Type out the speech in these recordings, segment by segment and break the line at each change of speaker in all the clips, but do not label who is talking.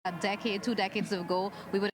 a decade, 2 decades ago, we would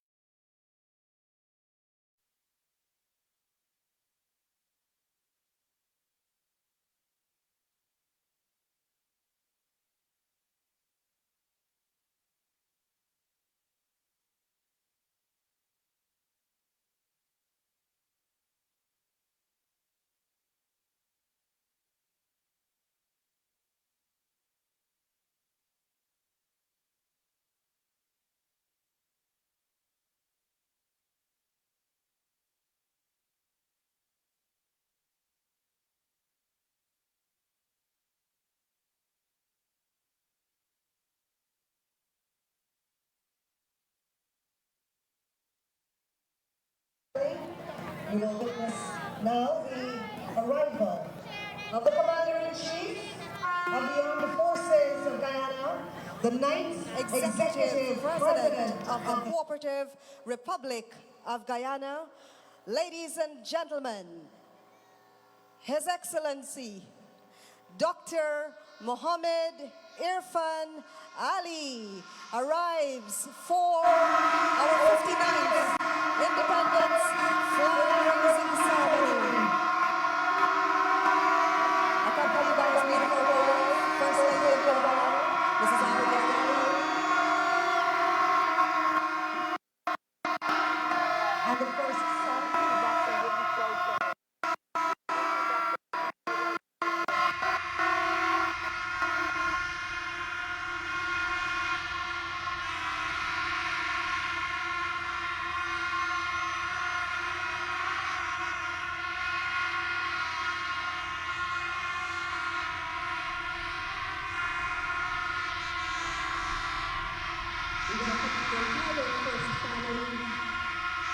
You will witness now the arrival of the Commander-in-Chief of the Armed Forces of Guyana, the 9th Executive President of the Cooperative Republic of Guyana. Ladies and gentlemen, His Excellency, Dr. Mohammed Irfan Ali arrives for our 59th Independence Flag Raising Ceremony. Accompanied by his beautiful wife, First Lady of Guyana, Mrs. Ali Ali, and the first son, Dr. Whitney Crawford. We're going to put the entire first family,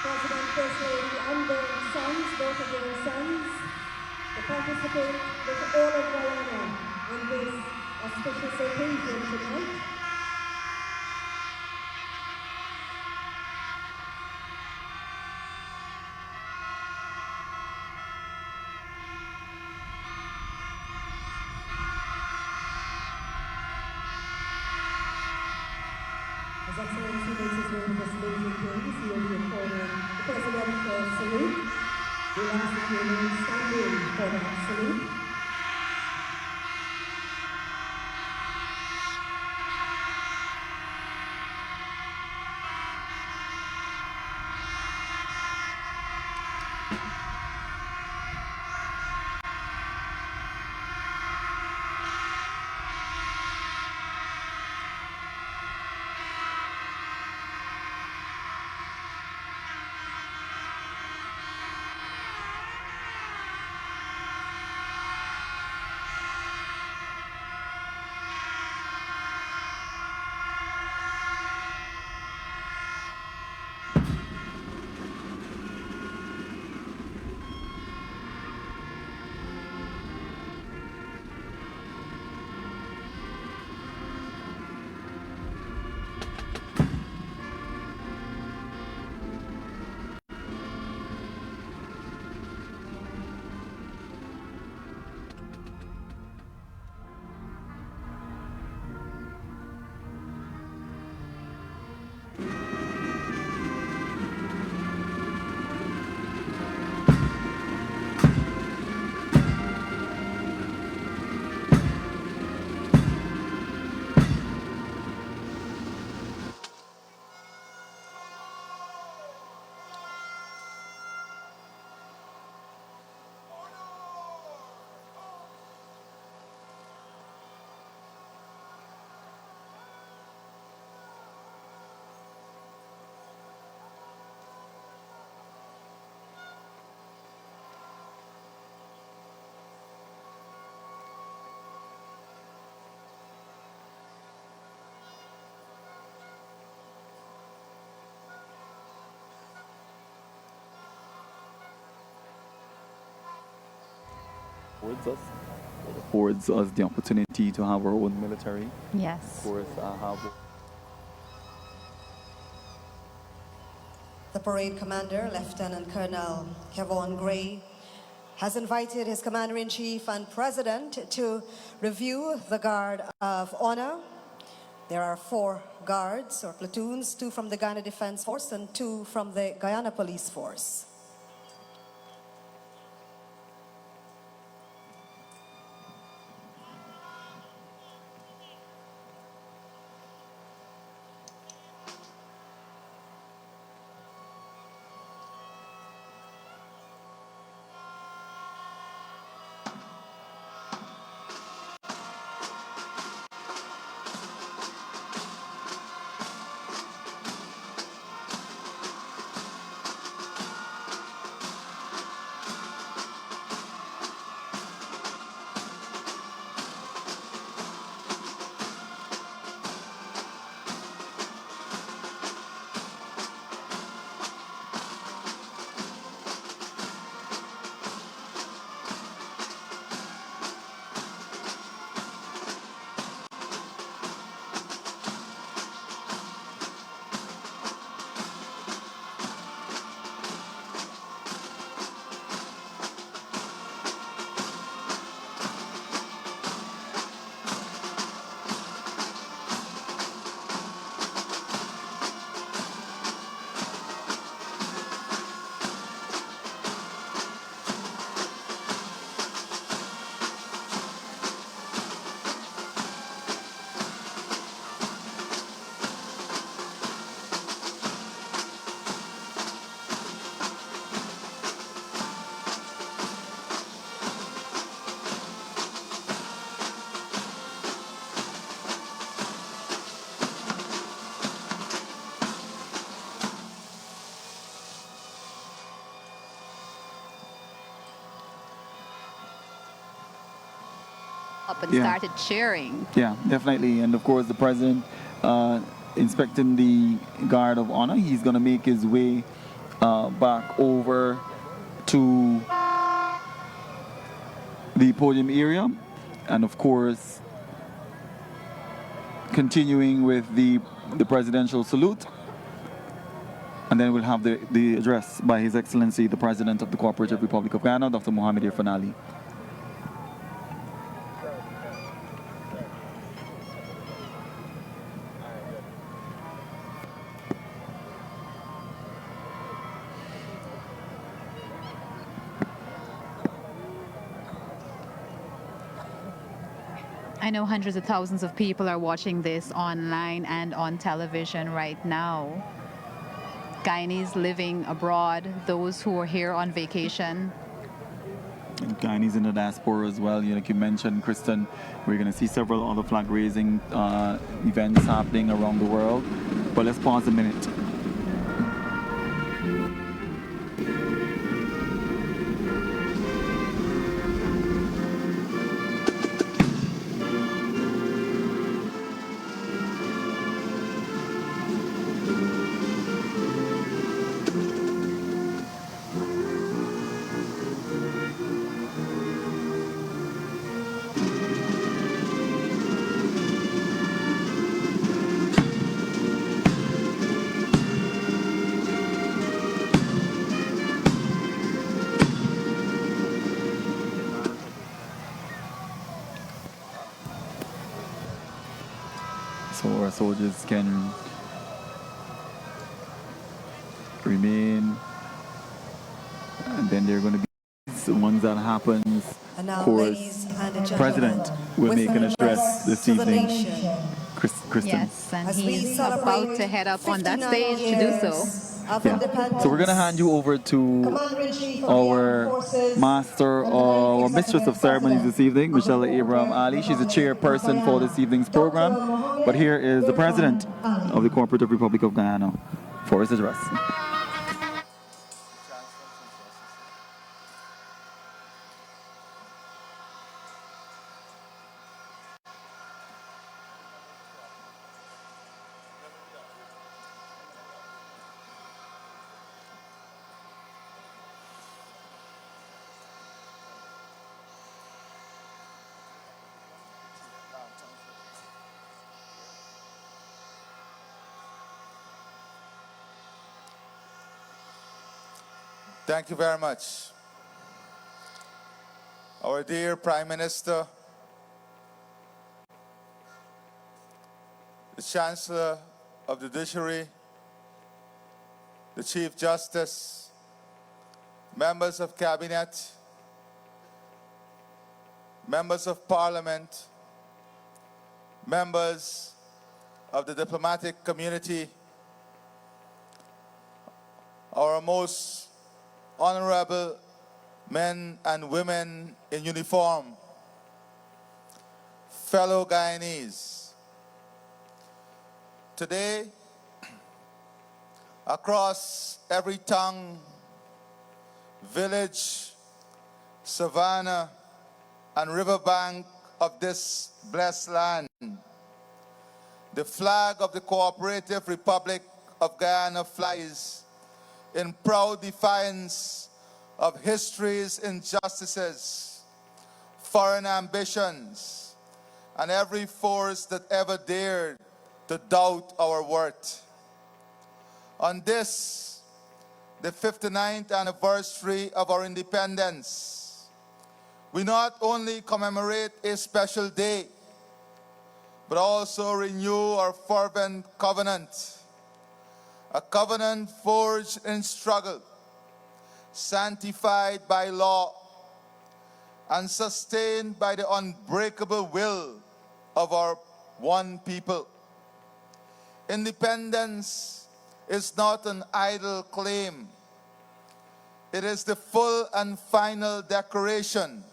President, First Lady, and their sons, both of their sons, to participate with all of Guyana in this auspicious occasion tonight. His Excellency makes his way to the stage kings. He will be accorded the presidential salute. We ask that you remain standing for that salute.
Affords us the opportunity to have our own military.
Yes.
Of course, have.
The parade commander, Lieutenant Colonel Kevon Gray, has invited his Commander-in-Chief and President to review the Guard of Honor. There are 4 guards or platoons, 2 from the Ghana Defense Force and 2 from the Guyana Police Force.
Up and started cheering.
Yeah, definitely. And of course, the president inspecting the guard of honor. He's going to make his way back over to the podium area. And of course, continuing with the presidential salute. And then we'll have the address by His Excellency, the President of the Cooperative Republic of Ghana, Dr. Mohamed Irfan Ali.
I know hundreds of thousands of people are watching this online and on television right now. Guyanese living abroad, those who are here on vacation.
And Guyanese in the diaspora as well. Like you mentioned, Kristen, we're going to see several other flag raising events happening around the world. But let's pause a minute. So our soldiers can remain, and then they're going to be the ones that happens.
And now,
of course,
ladies and gentlemen,
President will make an address this evening. Kristen.
Yes, and he's about to head up on that stage to do so.
Yeah. So we're going to hand you over to our master or mistress of ceremonies this evening, Michelle Abraham Ali. She's the chairperson for this evening's program. But here is the President of the Cooperative Republic of Guyana for his address.
Thank you very much. Our dear Prime Minister, the Chancellor of the Judiciary, the Chief Justice, members of Cabinet, members of Parliament, members of the diplomatic community, our most honorable men and women in uniform, fellow Guyanese. Today, across every tongue, village, savanna, and riverbank of this blessed land, the flag of the Cooperative Republic of Guyana flies in proud defiance of history's injustices, foreign ambitions, and every force that ever dared to doubt our worth. On this, the 59th anniversary of our independence, we not only commemorate a special day, but also renew our fervent covenant, a covenant forged in struggle, sanctified by law, and sustained by the unbreakable will of our one people. Independence is not an idle claim. It is the full and final declaration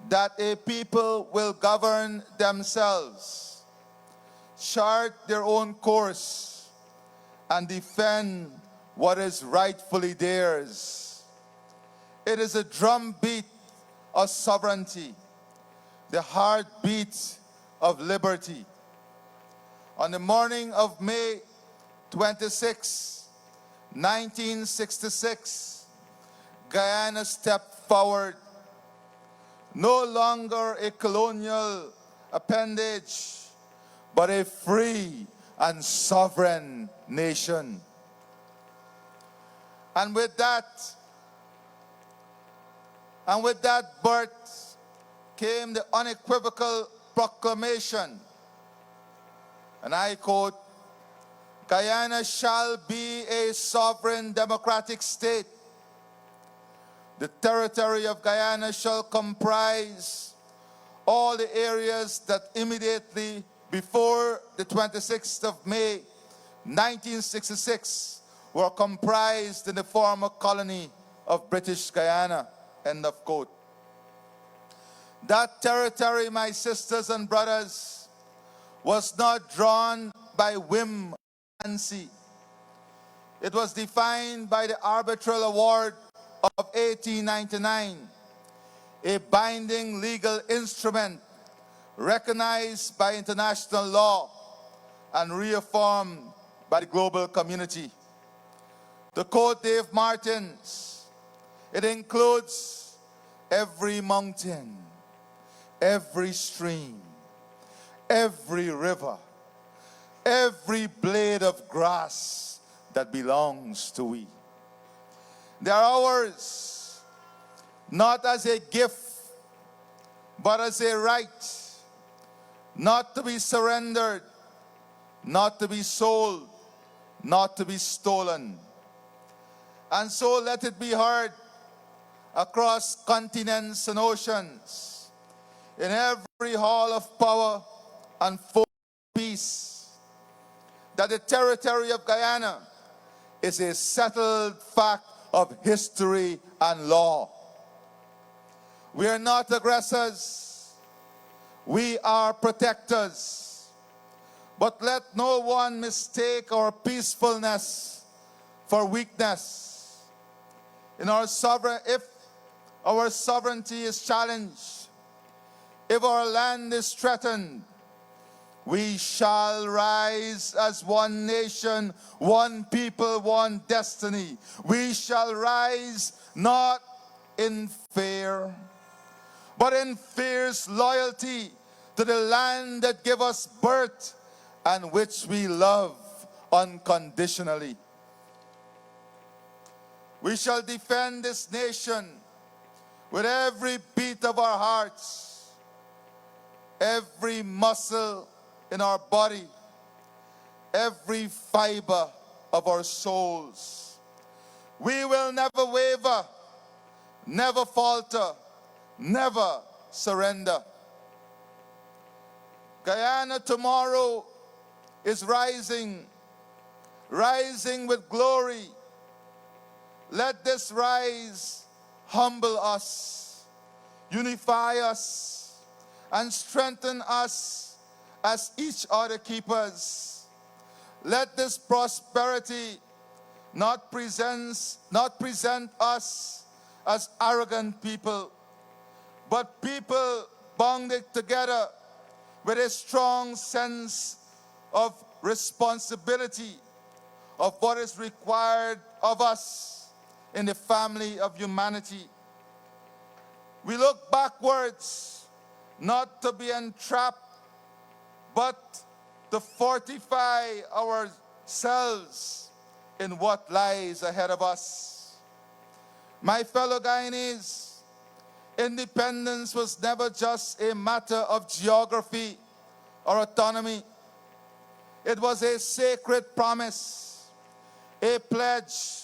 that a people will govern themselves, chart their own course, and defend what is rightfully theirs. It is a drumbeat of sovereignty, the heartbeat of liberty. On the morning of May 26, 1966, Guyana stepped forward, no longer a colonial appendage, but a free and sovereign nation. And with that birth came the unequivocal proclamation, and I quote, "Guyana shall be a sovereign democratic state. The territory of Guyana shall comprise all the areas that immediately before the 26th of May, 1966, were comprised in the former colony of British Guyana," end of quote. That territory, my sisters and brothers, was not drawn by whim or fancy. It was defined by the Arbitral Award of 1899, a binding legal instrument recognized by international law and reaffirmed by the global community. To quote Dave Martins, it includes every mountain, every stream, every river, every blade of grass that belongs to we. They are ours, not as a gift, but as a right, not to be surrendered, not to be sold, not to be stolen. And so let it be heard across continents and oceans, in every hall of power and for peace, that the territory of Guyana is a settled fact of history and law. We are not aggressors, we are protectors. But let no one mistake our peacefulness for weakness. If our sovereignty is challenged, if our land is threatened, we shall rise as one nation, one people, one destiny. We shall rise not in fear, but in fierce loyalty to the land that gave us birth and which we love unconditionally. We shall defend this nation with every beat of our hearts, every muscle in our body, every fiber of our souls. We will never waver, never falter, never surrender. Guyana tomorrow is rising, rising with glory. Let this rise humble us, unify us, and strengthen us as each other keepers. Let this prosperity not present us as arrogant people, but people bonded together with a strong sense of responsibility of what is required of us in the family of humanity. We look backwards, not to be entrapped, but to fortify ourselves in what lies ahead of us. My fellow Guyanese, independence was never just a matter of geography or autonomy. It was a sacred promise, a pledge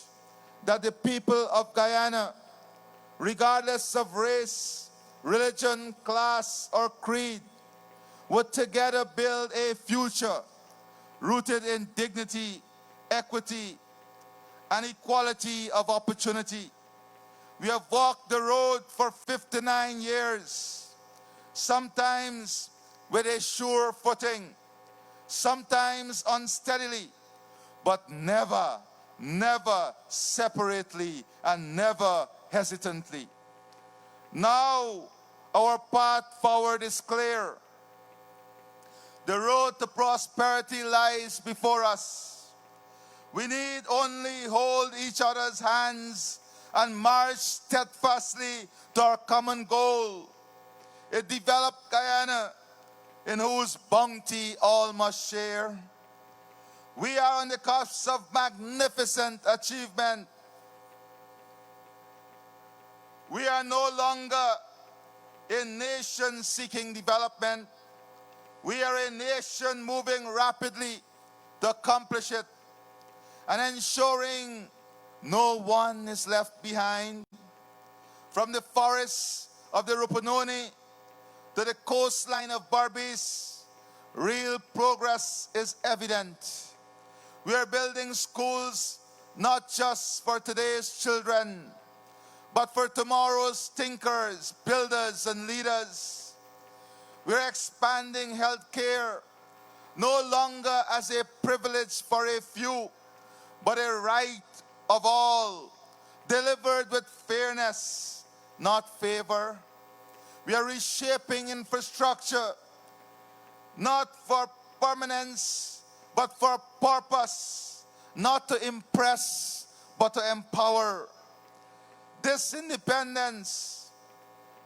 that the people of Guyana, regardless of race, religion, class, or creed, would together build a future rooted in dignity, equity, and equality of opportunity. We have walked the road for 59 years, sometimes with a sure footing, sometimes unsteadily, but never, never separately and never hesitantly. Now our path forward is clear. The road to prosperity lies before us. We need only hold each other's hands and march steadfastly to our common goal, a developed Guyana in whose bounty all must share. We are on the cusp of magnificent achievement. We are no longer a nation seeking development. We are a nation moving rapidly to accomplish it and ensuring no one is left behind. From the forests of the Rupununi to the coastline of Barbies, real progress is evident. We are building schools not just for today's children, but for tomorrow's thinkers, builders, and leaders. We are expanding healthcare no longer as a privilege for a few, but a right of all, delivered with fairness, not favor. We are reshaping infrastructure, not for permanence, but for purpose, not to impress, but to empower. This independence,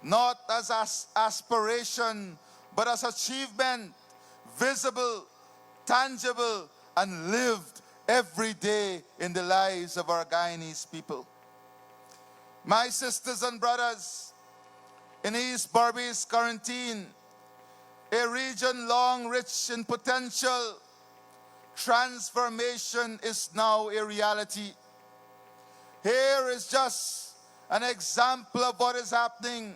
not as aspiration, but as achievement, visible, tangible, and lived every day in the lives of our Guyanese people. My sisters and brothers, in East Barbies Quarantine, a region long rich in potential, transformation is now a reality. Here is just an example of what is happening.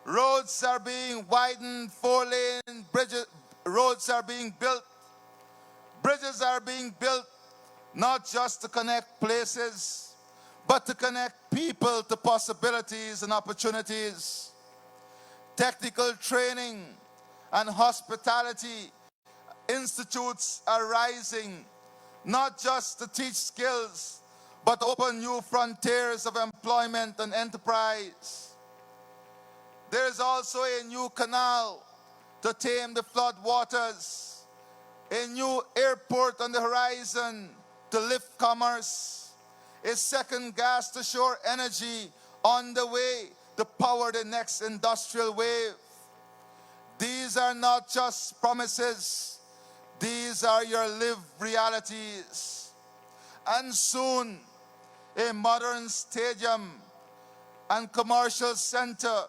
Roads are being widened, 4-lane roads are being built. Bridges are being built, not just to connect places, but to connect people to possibilities and opportunities. Technical training and hospitality institutes are rising, not just to teach skills, but to open new frontiers of employment and enterprise. There is also a new canal to tame the flood waters, a new airport on the horizon to lift commerce, a second gas to shore energy on the way to power the next industrial wave. These are not just promises, these are your lived realities. And soon, a modern stadium and commercial center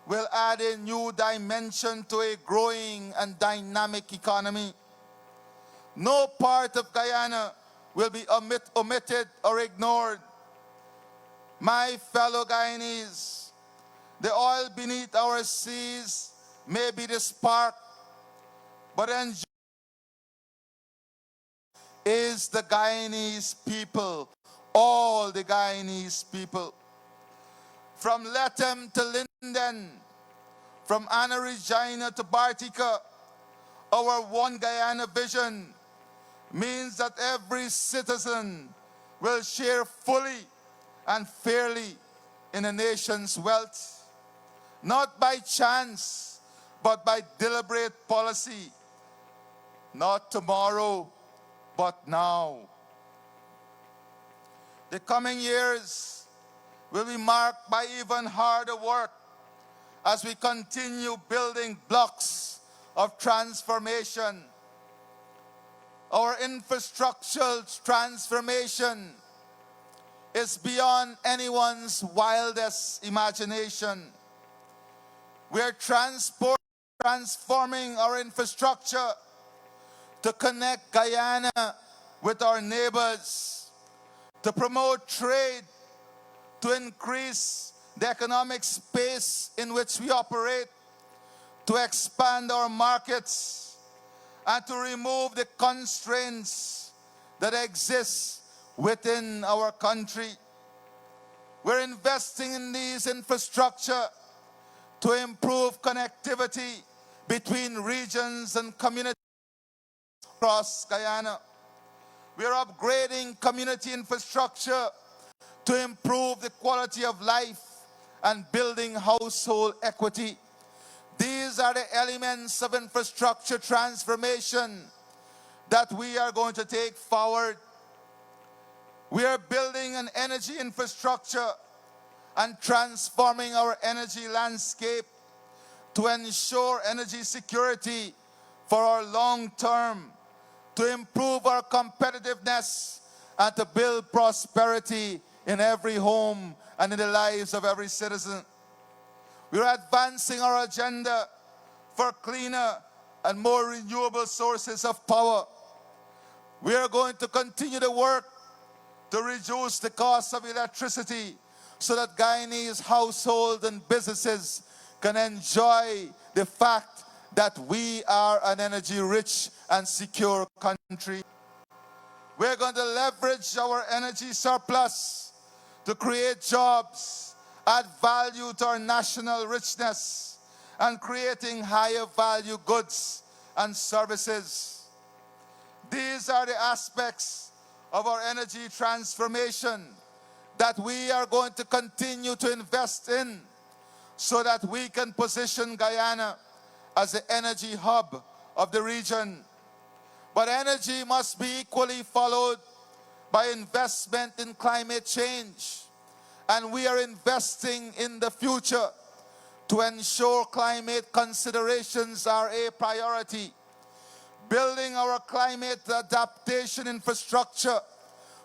will add a new dimension to a growing and dynamic economy. No part of Guyana will be omitted or ignored. My fellow Guyanese, the oil beneath our seas may be the spark, but enjoy is the Guyanese people, all the Guyanese people. From Lethem to Linden, from Anna Regina to Bartica, our One Guyana vision means that every citizen will share fully and fairly in the nation's wealth, not by chance, but by deliberate policy. Not tomorrow, but now. The coming years will be marked by even harder work as we continue building blocks of transformation. Our infrastructural transformation is beyond anyone's wildest imagination. We are transforming our infrastructure to connect Guyana with our neighbors, to promote trade, to increase the economic space in which we operate, to expand our markets, and to remove the constraints that exist within our country. We're investing in these infrastructure to improve connectivity between regions and communities across Guyana. We are upgrading community infrastructure to improve the quality of life and building household equity. These are the elements of infrastructure transformation that we are going to take forward. We are building an energy infrastructure and transforming our energy landscape to ensure energy security for our long term, to improve our competitiveness, and to build prosperity in every home and in the lives of every citizen. We are advancing our agenda for cleaner and more renewable sources of power. We are going to continue to work to reduce the cost of electricity so that Guyanese households and businesses can enjoy the fact that we are an energy-rich and secure country. We're going to leverage our energy surplus to create jobs, add value to our national richness, and creating higher value goods and services. These are the aspects of our energy transformation that we are going to continue to invest in so that we can position Guyana as the energy hub of the region. But energy must be equally followed by investment in climate change. And we are investing in the future to ensure climate considerations are a priority. Building our climate adaptation infrastructure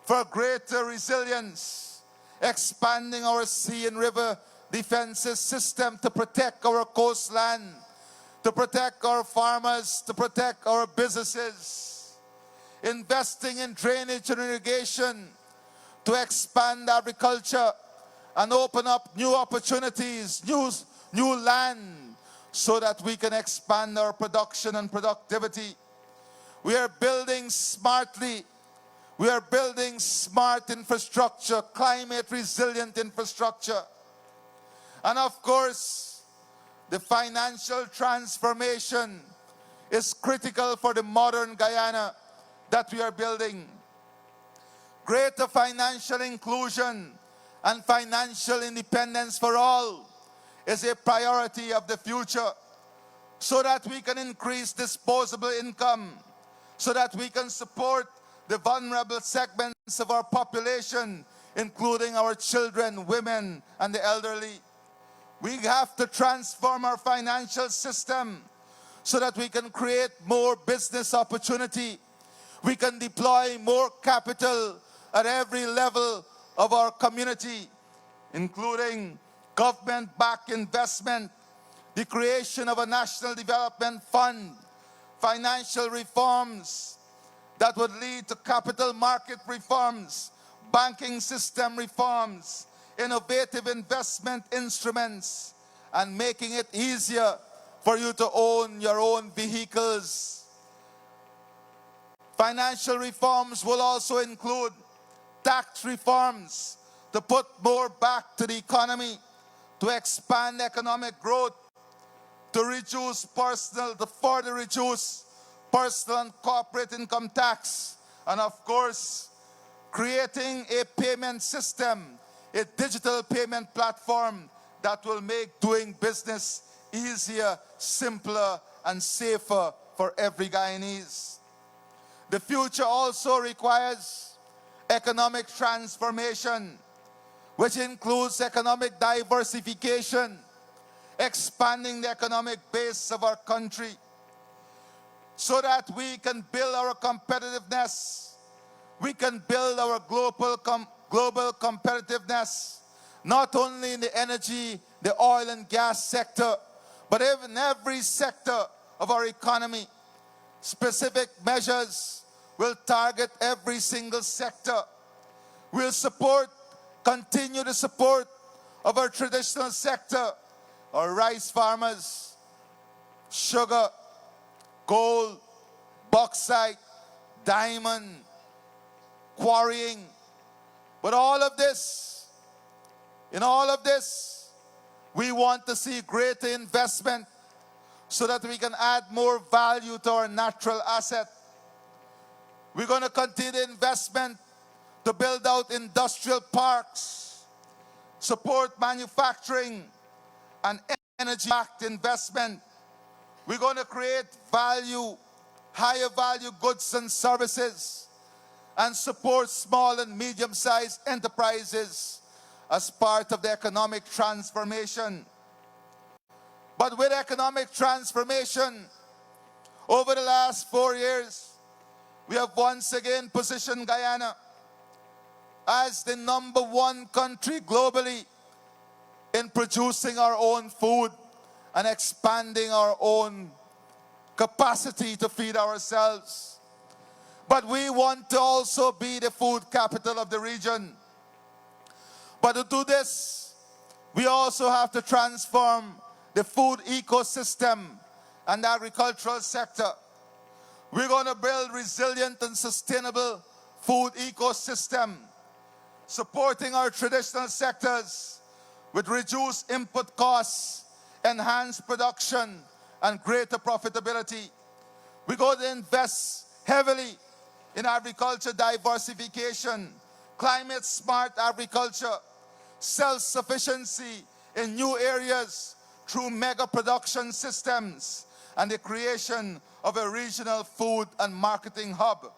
for greater resilience, expanding our sea and river defenses system to protect our coastline, to protect our farmers, to protect our businesses, investing in drainage and irrigation to expand agriculture and open up new opportunities, new land, so that we can expand our production and productivity. We are building smartly. We are building smart infrastructure, climate resilient infrastructure. And of course, the financial transformation is critical for the modern Guyana that we are building. Greater financial inclusion and financial independence for all is a priority of the future, so that we can increase disposable income, so that we can support the vulnerable segments of our population, including our children, women, and the elderly. We have to transform our financial system so that we can create more business opportunity. We can deploy more capital at every level of our community, including government-backed investment, the creation of a national development fund, financial reforms, that would lead to capital market reforms, banking system reforms, innovative investment instruments, and making it easier for you to own your own vehicles. Financial reforms will also include tax reforms to put more back to the economy, to expand economic growth, to further reduce personal and corporate income tax, and of course, creating a payment system, a digital payment platform that will make doing business easier, simpler, and safer for every Guyanese. The future also requires economic transformation, which includes economic diversification, expanding the economic base of our country so that we can build our competitiveness, we can build our global competitiveness, not only in the energy, the oil and gas sector, but in every sector of our economy. Specific measures will target every single sector. We'll continue the support of our traditional sector, our rice farmers, sugar, gold, bauxite, diamond, quarrying. But in all of this, we want to see greater investment so that we can add more value to our natural asset. We're going to continue investment to build out industrial parks, support manufacturing and energy-backed investment. We're going to create higher value goods and services, and support small and medium-sized enterprises as part of the economic transformation. But with economic transformation, over the last 4 years, we have once again positioned Guyana as the #1 country globally in producing our own food and expanding our own capacity to feed ourselves. But we want to also be the food capital of the region. But to do this, we also have to transform the food ecosystem and the agricultural sector. We're going to build resilient and sustainable food ecosystem, supporting our traditional sectors with reduced input costs, enhanced production, and greater profitability. We're going to invest heavily in agriculture diversification, climate-smart agriculture, self-sufficiency in new areas through mega production systems, and the creation of a regional food and marketing hub.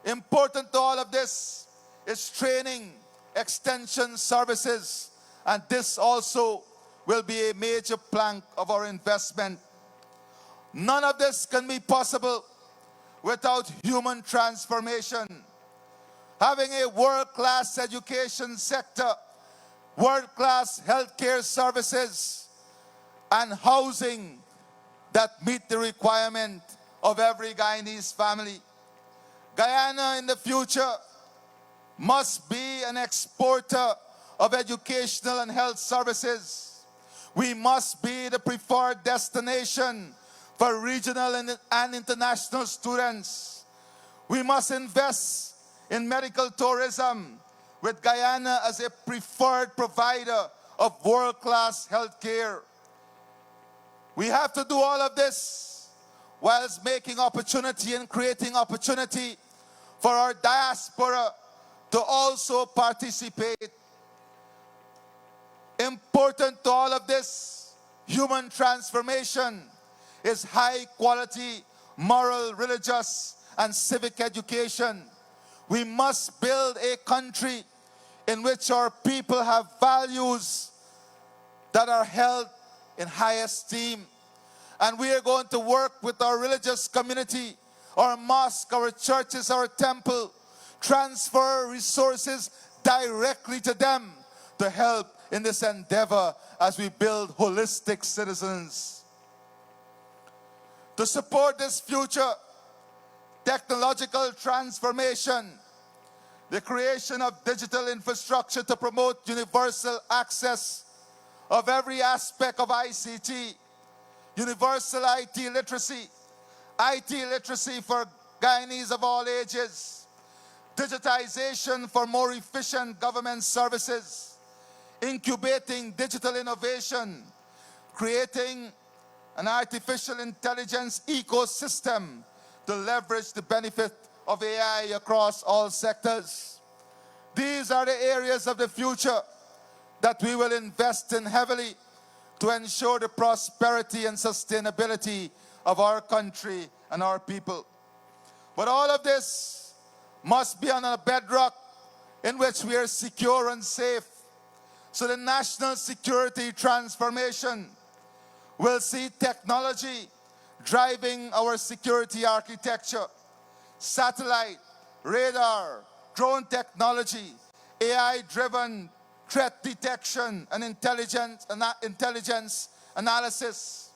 Important to all of this is training, extension services, and this also will be a major plank of our investment. None of this can be possible without human transformation. Having a world-class education sector, world-class healthcare services, and housing that meet the requirement of every Guyanese family. Guyana in the future must be an exporter of educational and health services. We must be the preferred destination for regional and international students. We must invest in medical tourism, with Guyana as a preferred provider of world-class health care. We have to do all of this whilst making opportunity and creating opportunity for our diaspora to also participate. Important to all of this human transformation is high quality moral, religious, and civic education. We must build a country in which our people have values that are held in high esteem. And we are going to work with our religious community, our mosque, our churches, our temple, transfer resources directly to them to help in this endeavor as we build holistic citizens. To support this future, technological transformation, the creation of digital infrastructure to promote universal access of every aspect of ICT, universal IT literacy for Guyanese of all ages, digitization for more efficient government services, incubating digital innovation, creating an artificial intelligence ecosystem to leverage the benefit of AI across all sectors. These are the areas of the future that we will invest in heavily to ensure the prosperity and sustainability of our country and our people. But all of this must be on a bedrock in which we are secure and safe. So the national security transformation will see technology driving our security architecture. Satellite, radar, drone technology, AI-driven threat detection and intelligence analysis,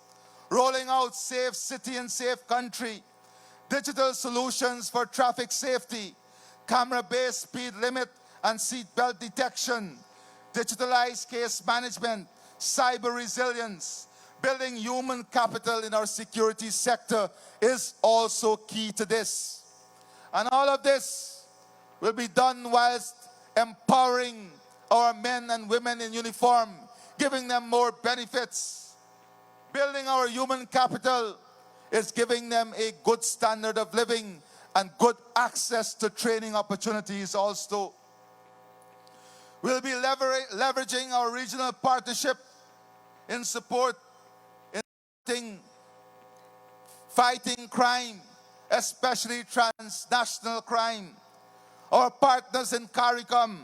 rolling out safe city and safe country, digital solutions for traffic safety, camera-based speed limit and seatbelt detection, digitalized case management, cyber resilience, building human capital in our security sector is also key to this. And all of this will be done whilst empowering our men and women in uniform, giving them more benefits. Building our human capital is giving them a good standard of living and good access to training opportunities also. We'll be leveraging our regional partnership in support in fighting crime, especially transnational crime. Our partners in CARICOM,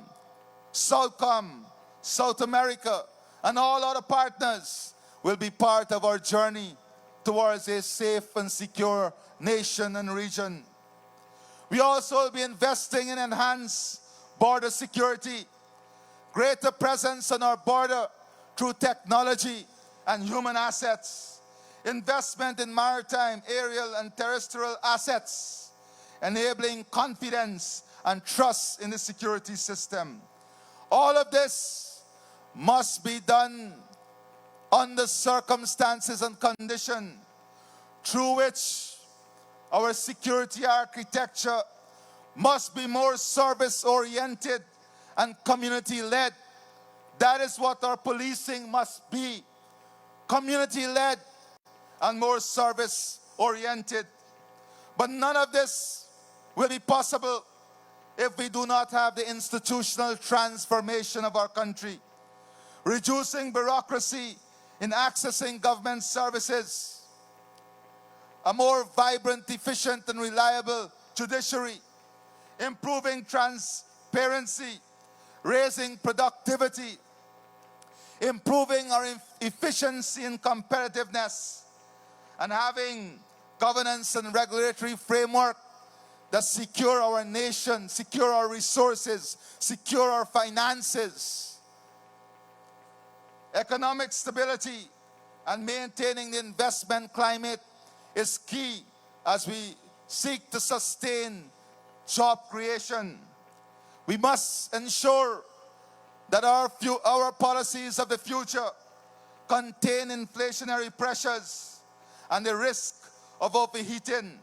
SOUTHCOM, South America, and all other partners will be part of our journey towards a safe and secure nation and region. We also will be investing in enhanced border security, greater presence on our border through technology and human assets, investment in maritime, aerial, and terrestrial assets, enabling confidence and trust in the security system. All of this must be done under circumstances and conditions through which our security architecture must be more service-oriented and community-led. That is what our policing must be, community-led and more service-oriented. But none of this will be possible if we do not have the institutional transformation of our country, reducing bureaucracy in accessing government services, a more vibrant, efficient, and reliable judiciary, improving transparency, raising productivity, improving our efficiency and competitiveness, and having governance and regulatory framework that secure our nation, secure our resources, secure our finances. Economic stability and maintaining the investment climate is key as we seek to sustain job creation. We must ensure that our policies of the future contain inflationary pressures and the risk of overheating.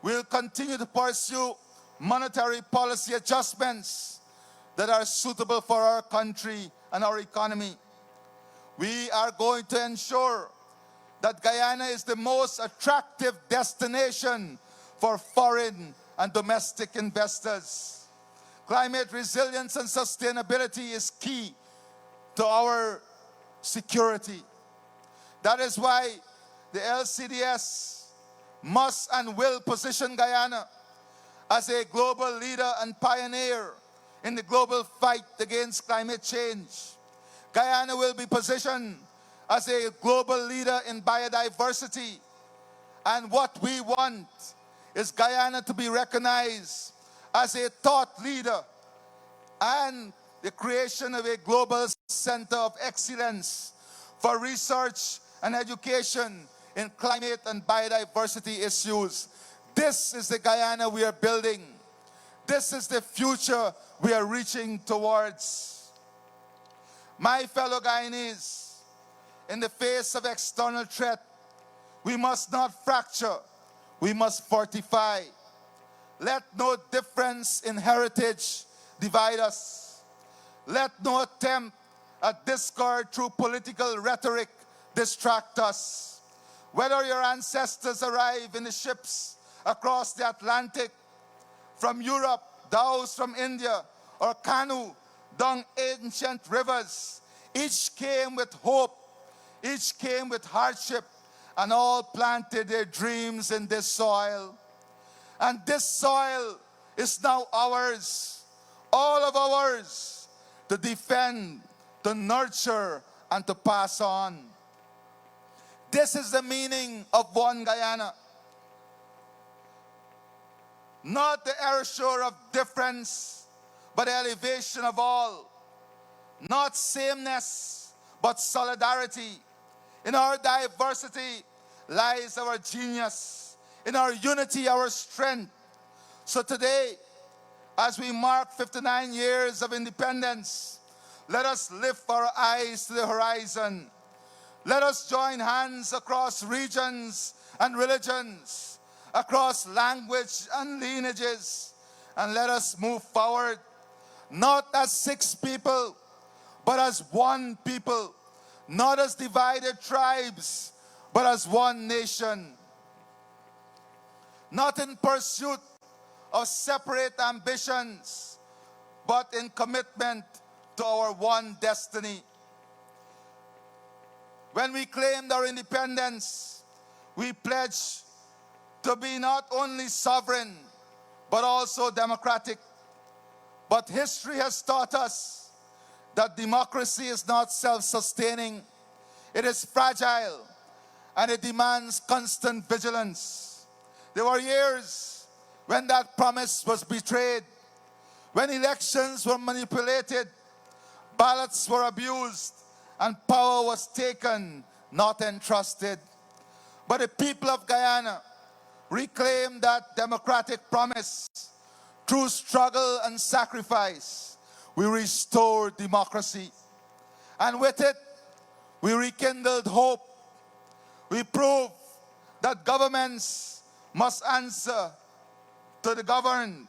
We'll continue to pursue monetary policy adjustments that are suitable for our country and our economy. We are going to ensure that Guyana is the most attractive destination for foreign and domestic investors. Climate resilience and sustainability is key to our security. That is why the LCDS must and will position Guyana as a global leader and pioneer in the global fight against climate change. Guyana will be positioned as a global leader in biodiversity. And what we want is Guyana to be recognized as a thought leader and the creation of a global center of excellence for research and education in climate and biodiversity issues. This is the Guyana we are building. This is the future we are reaching towards. My fellow Guyanese, in the face of external threat, we must not fracture, we must fortify. Let no difference in heritage divide us. Let no attempt at discord through political rhetoric distract us. Whether your ancestors arrived in the ships across the Atlantic, from Europe, dhows from India, or canoe down ancient rivers, each came with hope, each came with hardship, and all planted their dreams in this soil. And this soil is now ours, all of ours, to defend, to nurture, and to pass on. This is the meaning of One Guyana. Not the erasure of difference, but the elevation of all. Not sameness, but solidarity. In our diversity lies our genius. In our unity, our strength. So today, as we mark 59 years of independence, let us lift our eyes to the horizon. Let us join hands across regions and religions, across language and lineages, and let us move forward, not as 6 people, but as one people, not as divided tribes, but as one nation. Not in pursuit of separate ambitions, but in commitment to our one destiny. When we claimed our independence, we pledged to be not only sovereign, but also democratic. But history has taught us that democracy is not self-sustaining. It is fragile, and it demands constant vigilance. There were years when that promise was betrayed, when elections were manipulated, ballots were abused, and power was taken, not entrusted. But the people of Guyana reclaimed that democratic promise. Through struggle and sacrifice, we restored democracy. And with it, we rekindled hope. We proved that governments must answer to the governed,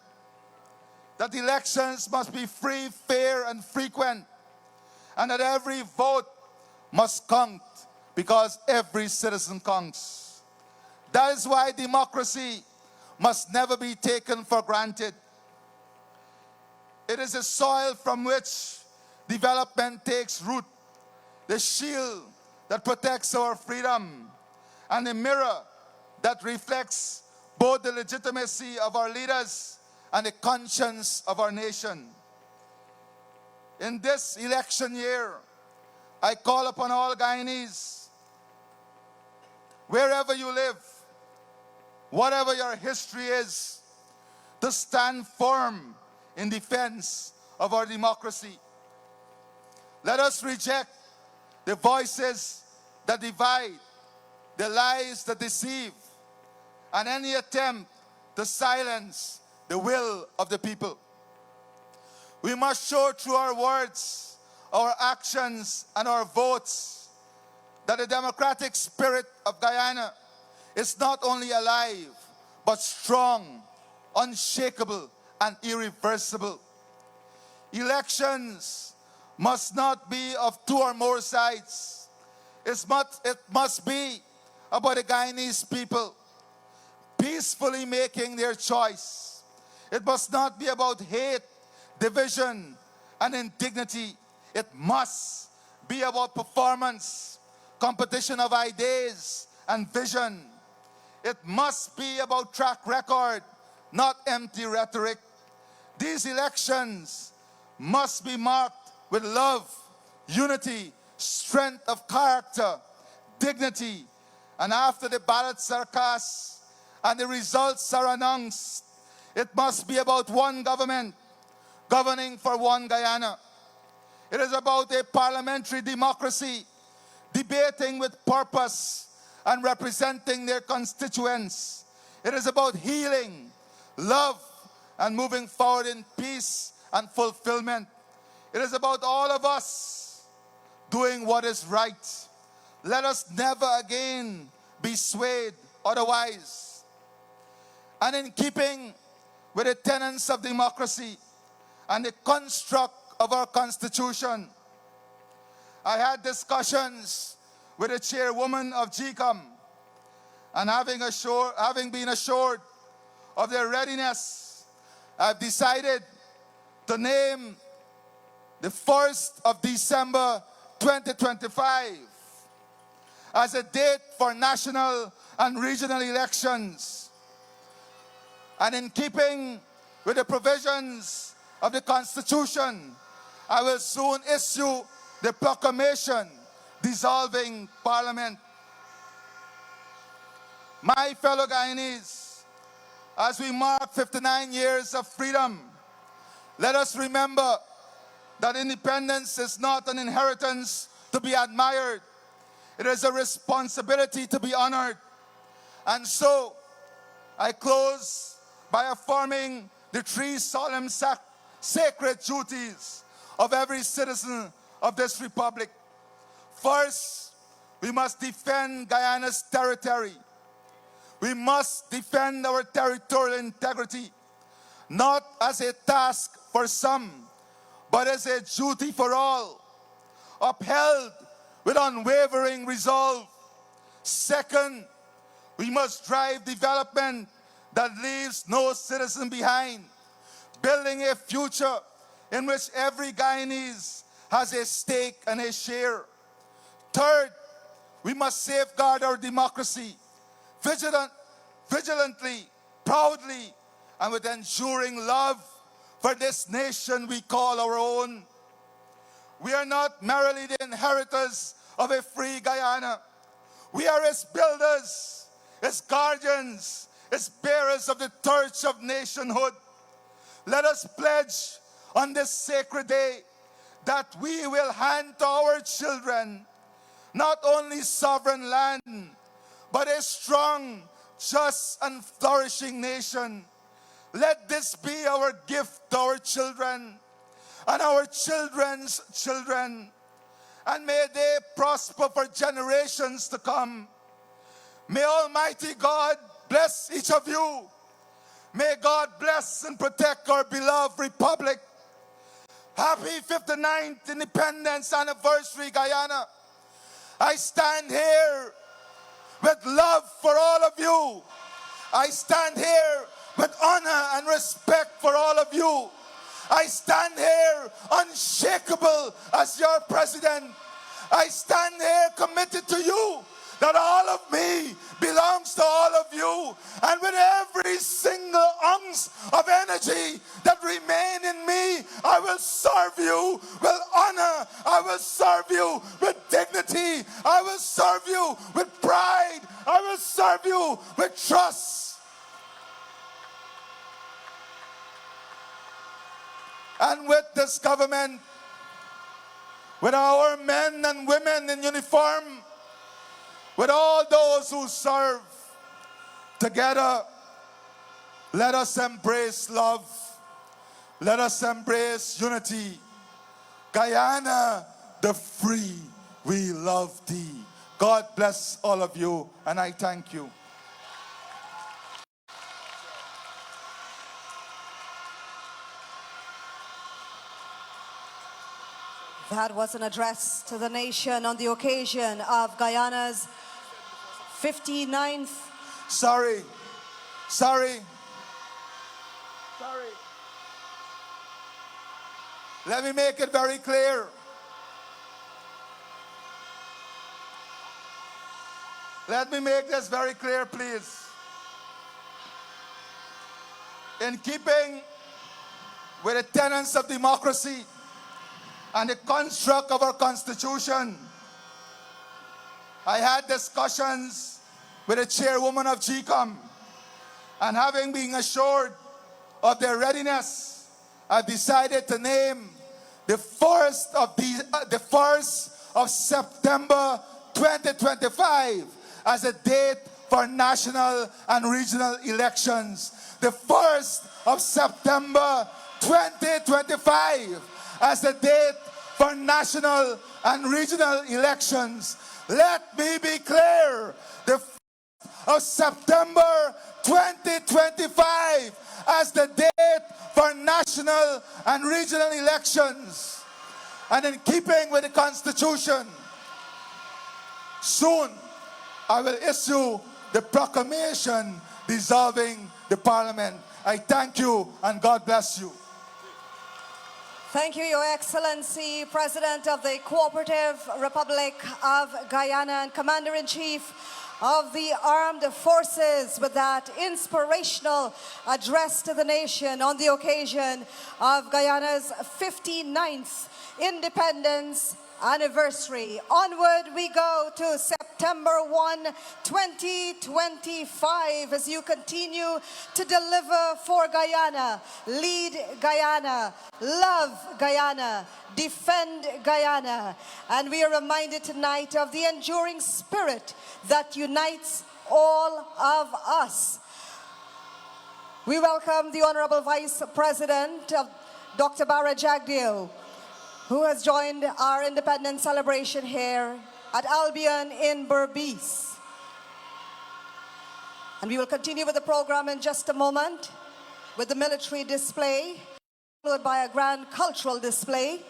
that elections must be free, fair, and frequent, and that every vote must count because every citizen counts. That is why democracy must never be taken for granted. It is a soil from which development takes root, the shield that protects our freedom, and the mirror that reflects both the legitimacy of our leaders and the conscience of our nation. In this election year, I call upon all Guyanese, wherever you live, whatever your history is, to stand firm in defense of our democracy. Let us reject the voices that divide, the lies that deceive, and any attempt to silence the will of the people. We must show through our words, our actions, and our votes that the democratic spirit of Guyana is not only alive, but strong, unshakable, and irreversible. Elections must not be of 2 or more sides. It must be about the Guyanese people peacefully making their choice. It must not be about hate, division, and indignity. It must be about performance, competition of ideas, and vision. It must be about track record, not empty rhetoric. These elections must be marked with love, unity, strength of character, dignity. And after the ballots are cast and the results are announced, it must be about one government, governing for one Guyana. It is about a parliamentary democracy, debating with purpose and representing their constituents It is about healing, love, and moving forward in peace and fulfillment. It is about all of us doing what is right. Let us never again be swayed otherwise. And in keeping with the tenets of democracy and the construct of our Constitution, I had discussions with the chairwoman of GCOM, and having been assured of their readiness, I've decided to name the 1st of December 2025 as a date for national and regional elections. And in keeping with the provisions of the Constitution, I will soon issue the proclamation dissolving Parliament. My fellow Guyanese, as we mark 59 years of freedom, let us remember that independence is not an inheritance to be admired. It is a responsibility to be honored. And so, I close by affirming the 3 solemn sacred duties of every citizen of this republic. First, we must defend Guyana's territory. We must defend our territorial integrity, not as a task for some, but as a duty for all, upheld with unwavering resolve. Second, we must drive development that leaves no citizen behind, building a future in which every Guyanese has a stake and a share. Third, we must safeguard our democracy, vigilantly, proudly, and with enduring love for this nation we call our own. We are not merely the inheritors of a free Guyana. We are its builders, its guardians, its bearers of the torch of nationhood. Let us pledge on this sacred day that we will hand to our children not only sovereign land, but a strong, just, and flourishing nation. Let this be our gift to our children and our children's children, and may they prosper for generations to come. May Almighty God bless each of you. May God bless and protect our beloved republic. Happy 59th Independence Anniversary, Guyana. I stand here with love for all of you. I stand here with honor and respect for all of you. I stand here unshakable as your president. I stand here committed to you, that all of me belongs to all of you. And with every single ounce of energy that remain in me, I will serve you with honor. I will serve you with dignity. I will serve you with pride. I will serve you with trust. And with this government, with our men and women in uniform, with all those who serve, together, let us embrace love. Let us embrace unity. Guyana, the free, we love thee. God bless all of you, and I thank you.
That was an address to the nation on the occasion of Guyana's 59th.
Sorry. Let me make it very clear. Let me make this very clear, please. In keeping with the tenets of democracy and the construct of our Constitution, I had discussions with the chairwoman of GCOM, and having been assured of their readiness, I've decided to name the 1st of September 2025 as a date for national and regional elections. The 1st of September 2025 as the date for national and regional elections. Let me be clear, the 1st of September 2025 as the date for national and regional elections. And in keeping with the Constitution, soon I will issue the proclamation dissolving the Parliament. I thank you and God bless you.
Thank you, Your Excellency, President of the Cooperative Republic of Guyana and Commander-in-Chief of the Armed Forces, with that inspirational address to the nation on the occasion of Guyana's 59th independence anniversary. Onward we go to September 1, 2025 as you continue to deliver for Guyana, lead Guyana, love Guyana, defend Guyana. And we are reminded tonight of the enduring spirit that unites all of us. We welcome the Honorable Vice President, Dr. Bara Jagdeo, who has joined our independence celebration here at Albion in Berbice. And we will continue with the program in just a moment with the military display, followed by a grand cultural display.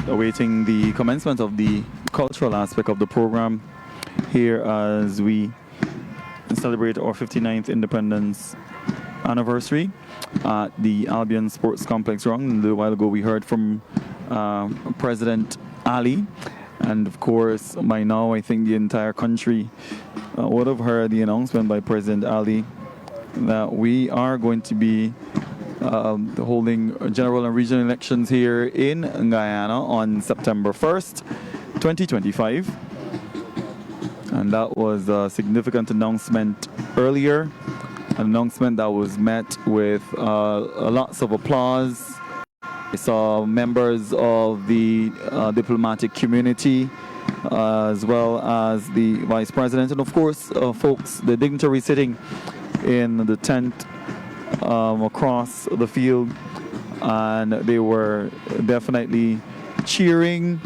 awaiting the commencement of the cultural aspect of the program here as we celebrate our 59th independence anniversary at the Albion Sports Complex ground. A little while ago we heard from President Ali, and of course by now I think the entire country would have heard the announcement by President Ali that we are going to be holding general and regional elections here in Guyana on September 1st, 2025. And that was a significant announcement earlier, an announcement that was met with lots of applause. I saw members of the diplomatic community as well as the Vice President and of course folks, the dignitaries sitting in the tent across the field, and they were definitely cheering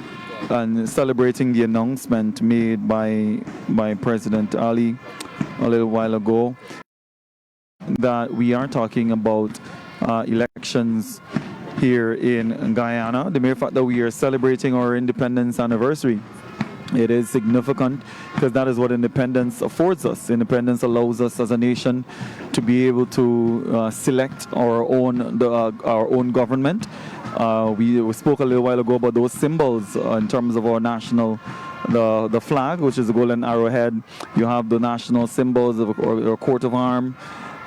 and celebrating the announcement made by President Ali a little while ago that we are talking about elections here in Guyana. The mere fact that we are celebrating our independence anniversary, it is significant because that is what independence affords us. Independence allows us as a nation to be able to select our own government. We spoke a little while ago about those symbols in terms of our national, the flag, which is a golden arrowhead. You have the national symbols of our coat of arms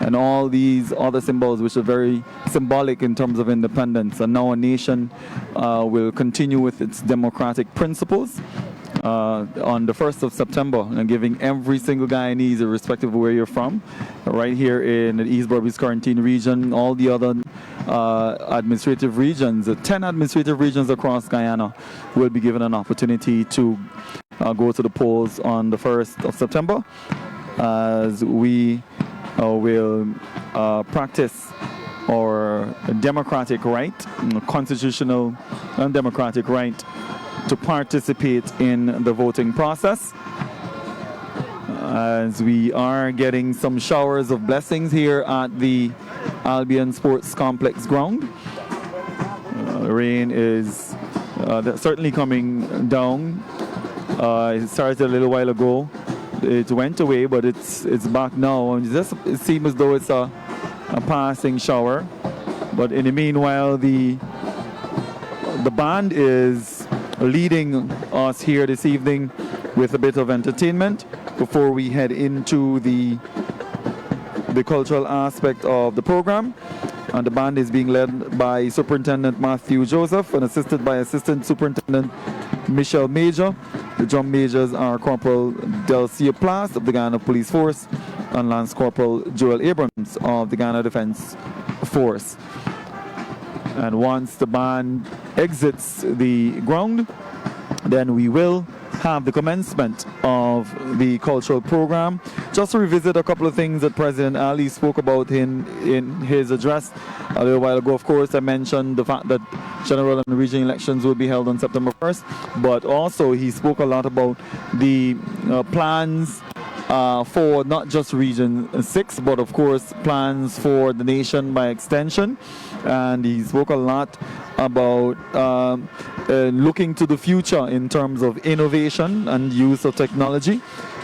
and all these other symbols which are very symbolic in terms of independence. And now a nation will continue with its democratic principles on the 1st of September, and giving every single Guyanese, irrespective of where you're from, right here in the East Berbice Quarantine region, all the other administrative regions, 10 administrative regions across Guyana, will be given an opportunity to go to the polls on the 1st of September as we will practice our democratic right, constitutional and democratic right to participate in the voting process. As we are getting some showers of blessings here at the Albion Sports Complex ground. Rain is certainly coming down. It started a little while ago. It went away, but it's back now. And it seems as though it's a passing shower. But in the meanwhile, the band is leading us here this evening with a bit of entertainment before we head into the cultural aspect of the program. And the band is being led by Superintendent Matthew Joseph and assisted by Assistant Superintendent Michelle Major. The drum majors are Corporal Delcia Plas of the Guyana Police Force and Lance Corporal Joel Abrams of the Guyana Defense Force. And once the band exits the ground, then we will have the commencement of the cultural program. Just to revisit a couple of things that President Ali spoke about in his address a little while ago. Of course, I mentioned the fact that general and regional elections will be held on September 1st, but also he spoke a lot about the plans for not just Region 6, but of course plans for the nation by extension. And he spoke a lot about looking to the future in terms of innovation and use of technology.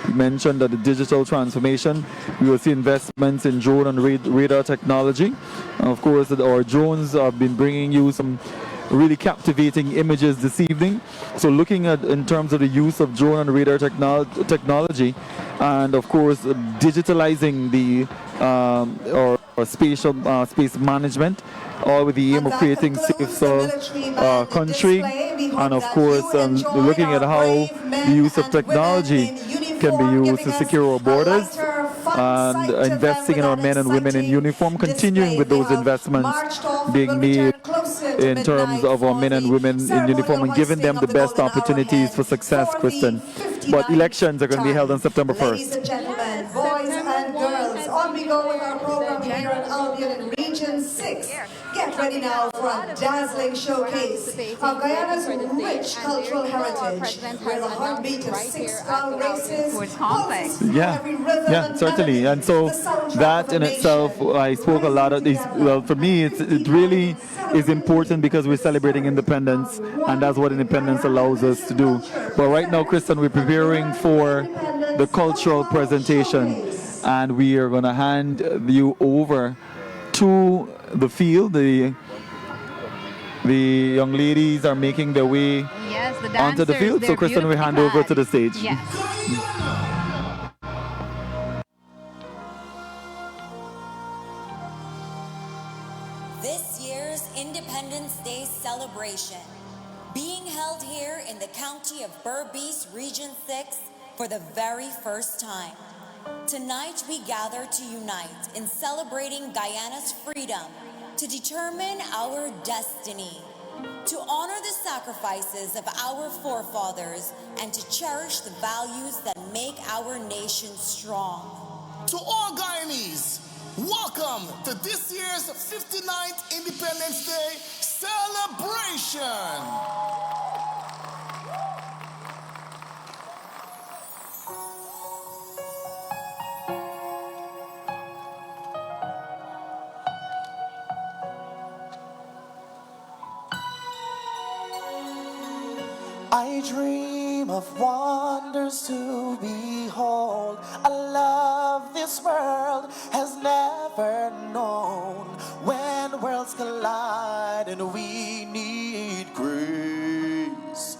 He mentioned that the digital transformation, we will see investments in drone and radar technology. And of course, that our drones have been bringing you some really captivating images this evening. So looking at in terms of the use of drone and radar technology, and of course digitalizing the or space management, all with the aim of creating safer country, and of course looking at how the use of technology can be used to secure our borders, and investing in our men and women in uniform, continuing with those investments being made in terms of our men and women in uniform and giving them the best opportunities for success, Kristen. But elections are going to be held on September 1st.
men, boys and girls. On we go with our program here in Albion in Region 6. Get ready now for a dazzling showcase of Guyana's rich cultural heritage, where the heartbeat of 6 crown races pulses every rhythm and
certainly.
melody.
And so that in itself, I spoke a lot of these. Well, for me, it really is important because we're celebrating independence, and that's what independence allows us to do. But right now, Kristen, we're preparing for the cultural presentation, and we are going to hand you over to the field. The young ladies are making their way onto the field. So, Kristen, we hand over to the stage.
Yes.
This year's Independence Day celebration being held here in the county of Berbice, Region 6 for the very first time. Tonight we gather to unite in celebrating Guyana's freedom, to determine our destiny, to honor the sacrifices of our forefathers, and to cherish the values that make our nation strong.
To all Guyanese, welcome to this year's 59th Independence Day celebration.
I dream of wonders to behold, a love this world has never known. When worlds collide and we need grace,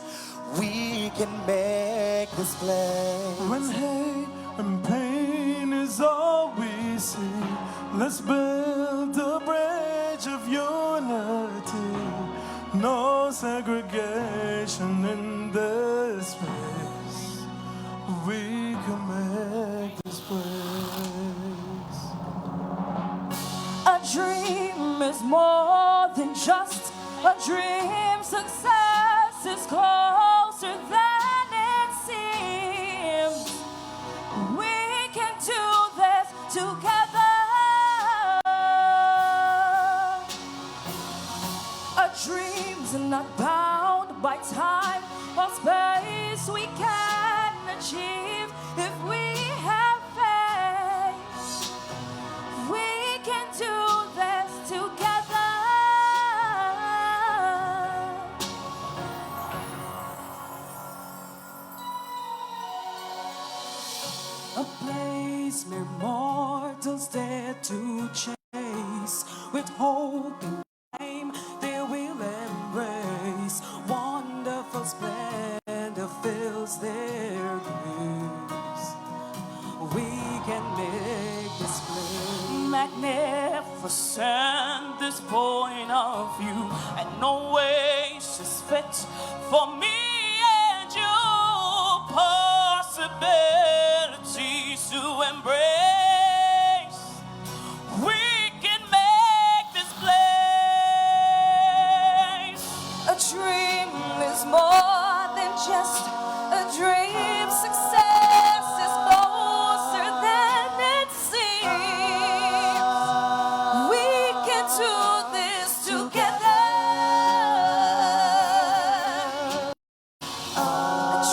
we can make this place.
When hate and pain is all we see, let's build a bridge of unity. No segregation in this place. We can make this place.
A dream is more than just a dream. Success is closer than it seems. We can do this together. Dreams are not bound by time or space. We can achieve if we have faith. We can do this together. A place mere mortals dare to chase, with hope and flame they will embrace. Wonderful splendor fills their gaze. We can make this place magnificent, this point of view, and no oasis fit for me and you. Possibilities to embrace. We can make this place. A dream is more than just a dream. Success is closer than it seems. We can do this together. A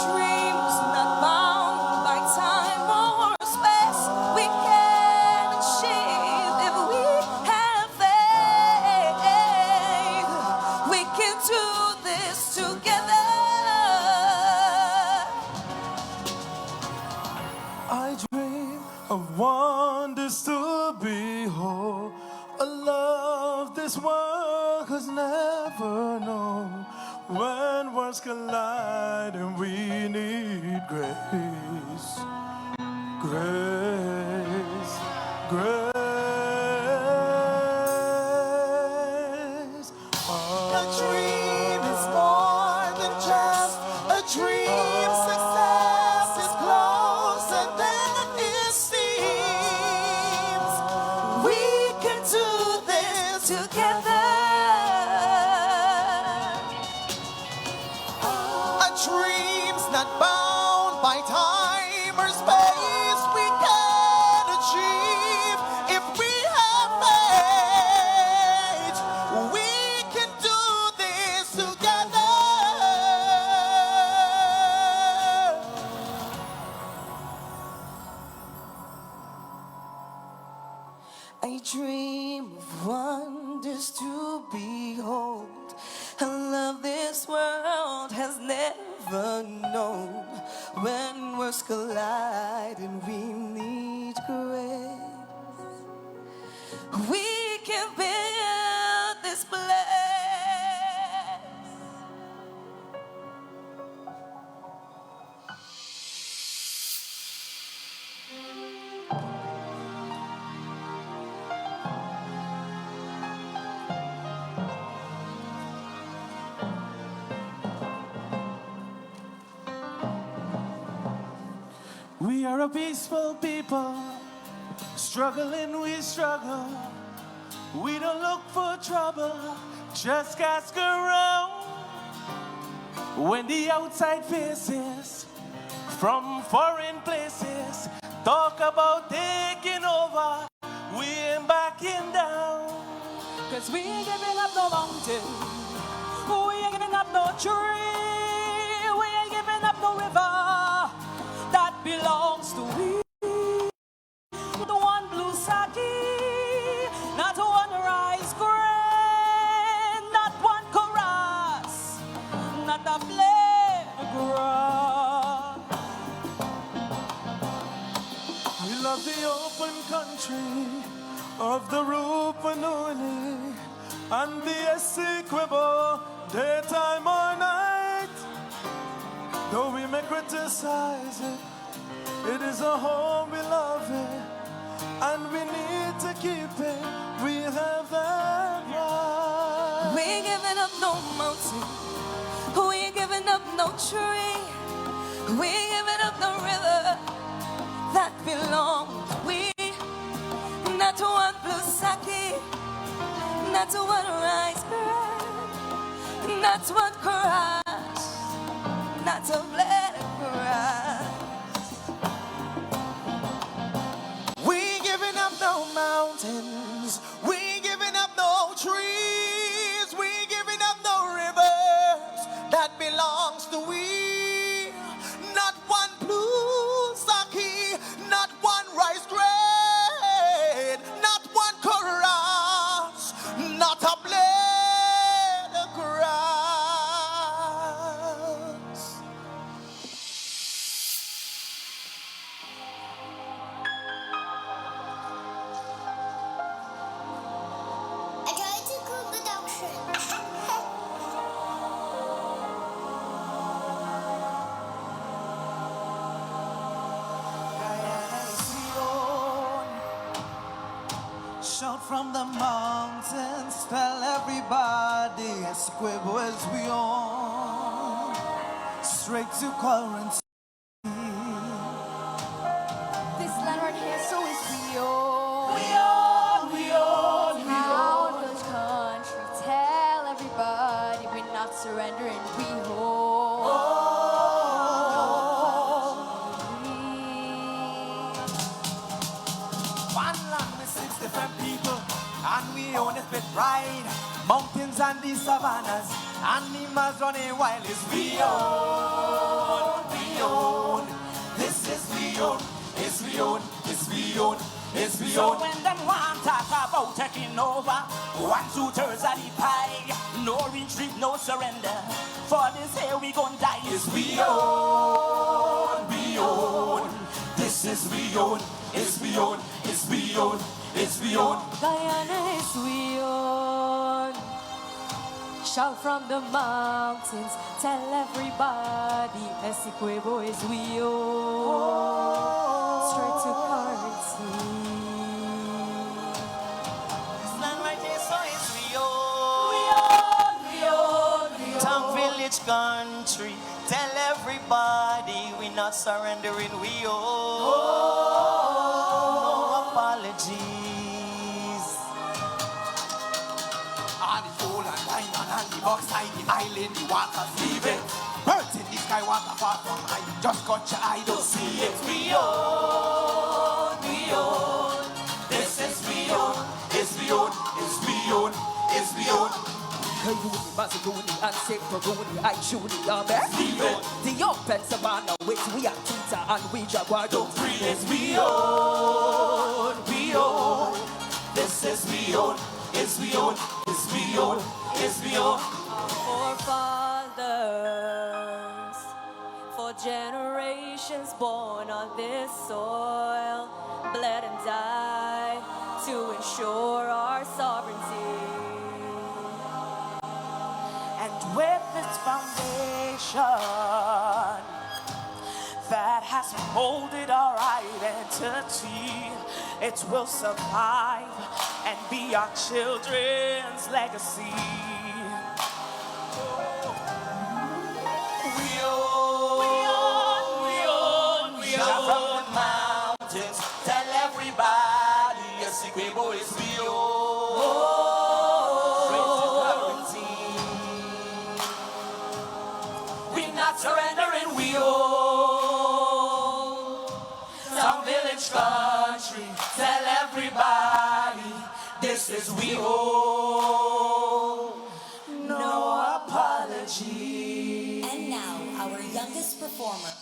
dream's not bound by time or space. We can achieve if we have faith. We can do this together.
I dream of wonders to behold, a love this world has never known. When worlds collide and we need grace, grace, grace.
A dream is more than just a dream. Success is closer than it seems. We can do this together. A dream's not bound by time or space. We can I dream of wonders to behold. A love this world has never known. When worlds collide and we need grace, we can build this place.
We are a peaceful people, struggling we struggle. We don't look for trouble, just ask around. When the outside faces from foreign places talk about taking over, we ain't backing down.
Cause we ain't giving up no mountain, we ain't giving up no tree, we ain't giving up no river that belongs to we. Not one blue saki, not one rice grain, not one chorus, not a blade of grass.
We love the open country of the Rupununi and the Essequibo, daytime or night. Though we may criticize it, it is a home we love it, and we need to keep it. We have that right.
We ain't giving up no mountain, we ain't giving up no tree, we ain't giving up no river that belongs. We not one blue saki, not one rice grain, not one chorus, not a blade of grass.
We ain't giving up no mountains, we ain't giving up no trees, we ain't giving up no rivers that belongs to we. Not one blue saki, not one rice grain, not one chorus, not a blade of grass.
I tried to cook the doctrine.
Shout from the mountains, tell everybody, Essequibo is we on. Straight to quarantine.
This land right here, so is we own.
We own.
Town goes country, tell everybody we're not surrendering, we hold.
One land with 6 different people, and we own it with pride. Mountains and the savannas, animals running wild is we own, we own. This is we own, it's we own, it's we own, it's we own. So when them want talk about taking over, 1/2 of the pie, no retreat, no surrender. For this here we gon' die. It's we own, we own. This is we own, it's we own, it's we own, it's we own.
Guyana is we own. Shout from the mountains, tell everybody, Essequibo is we own. Straight to quarantine.
This land right here, so it's we own.
We own.
Town, village, country, tell everybody we not surrendering, we own. No apologies.
On the pole and line and the box side, the island, the waters leave it. Birds in the sky, water far from high. Just got your eye, don't see it.
We own, we own. This is we own,
It's we own, it's we own, it's we own.
Kayuni, Mazaguni, and Separuni, I truly are best. The open savannah, which we are Tita and we Jaguar don't free.
It's we own, we own. own, is we own, is we own, is we own.
Forefathers, for generations born on this soil, bled and died to ensure our sovereignty.
And with this foundation that has molded our identity, it will survive and be our children's legacy.
We own from the mountains. Tell everybody, yes, Igbo is we own. We're not surrendering, we own. Some village country, tell everybody, this is we own. No apology.
And now, our youngest performer.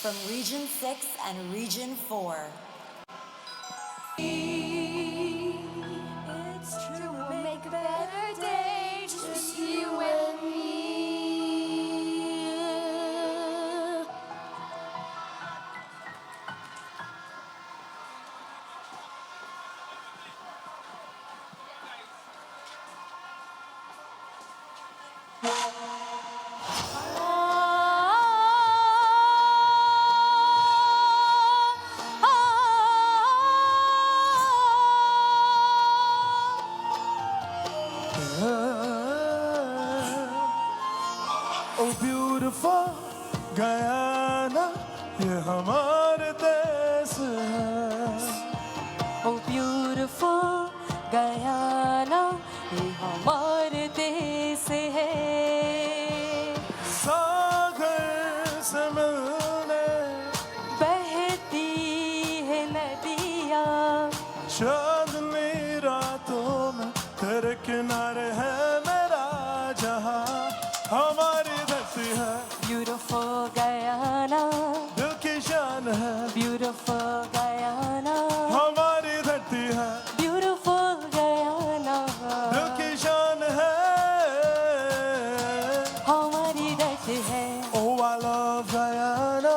From Region 6 and Region 4.
It's true, we'll make a better day, just you and me.
Oh beautiful Guyana, ये हमारे देश है.
Oh beautiful Guyana, ये हमारे देश है.
सागर से मिलने
बहती है नदियाँ,
चांदनी रातों में तेरे किनारे है मेरा जहां. हमारी धरती है,
beautiful Guyana,
दिल की शान है.
beautiful Guyana,
हमारी धरती है,
beautiful Guyana,
दिल की शान है.
हमारी धरती है,
Oh I love Guyana,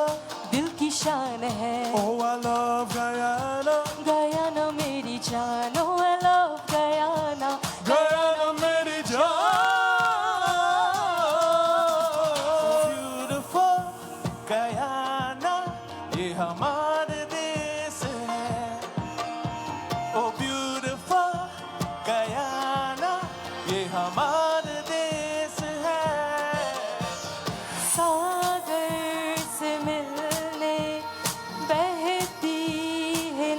दिल की शान है.
oh I love Guyana.
Guyana मेरी जान, oh I love Guyana.
Guyana मेरी जान. Beautiful Guyana, ये हमारे देश है. Oh beautiful Guyana, ये हमारे देश है.
सागर से मिलने बहती है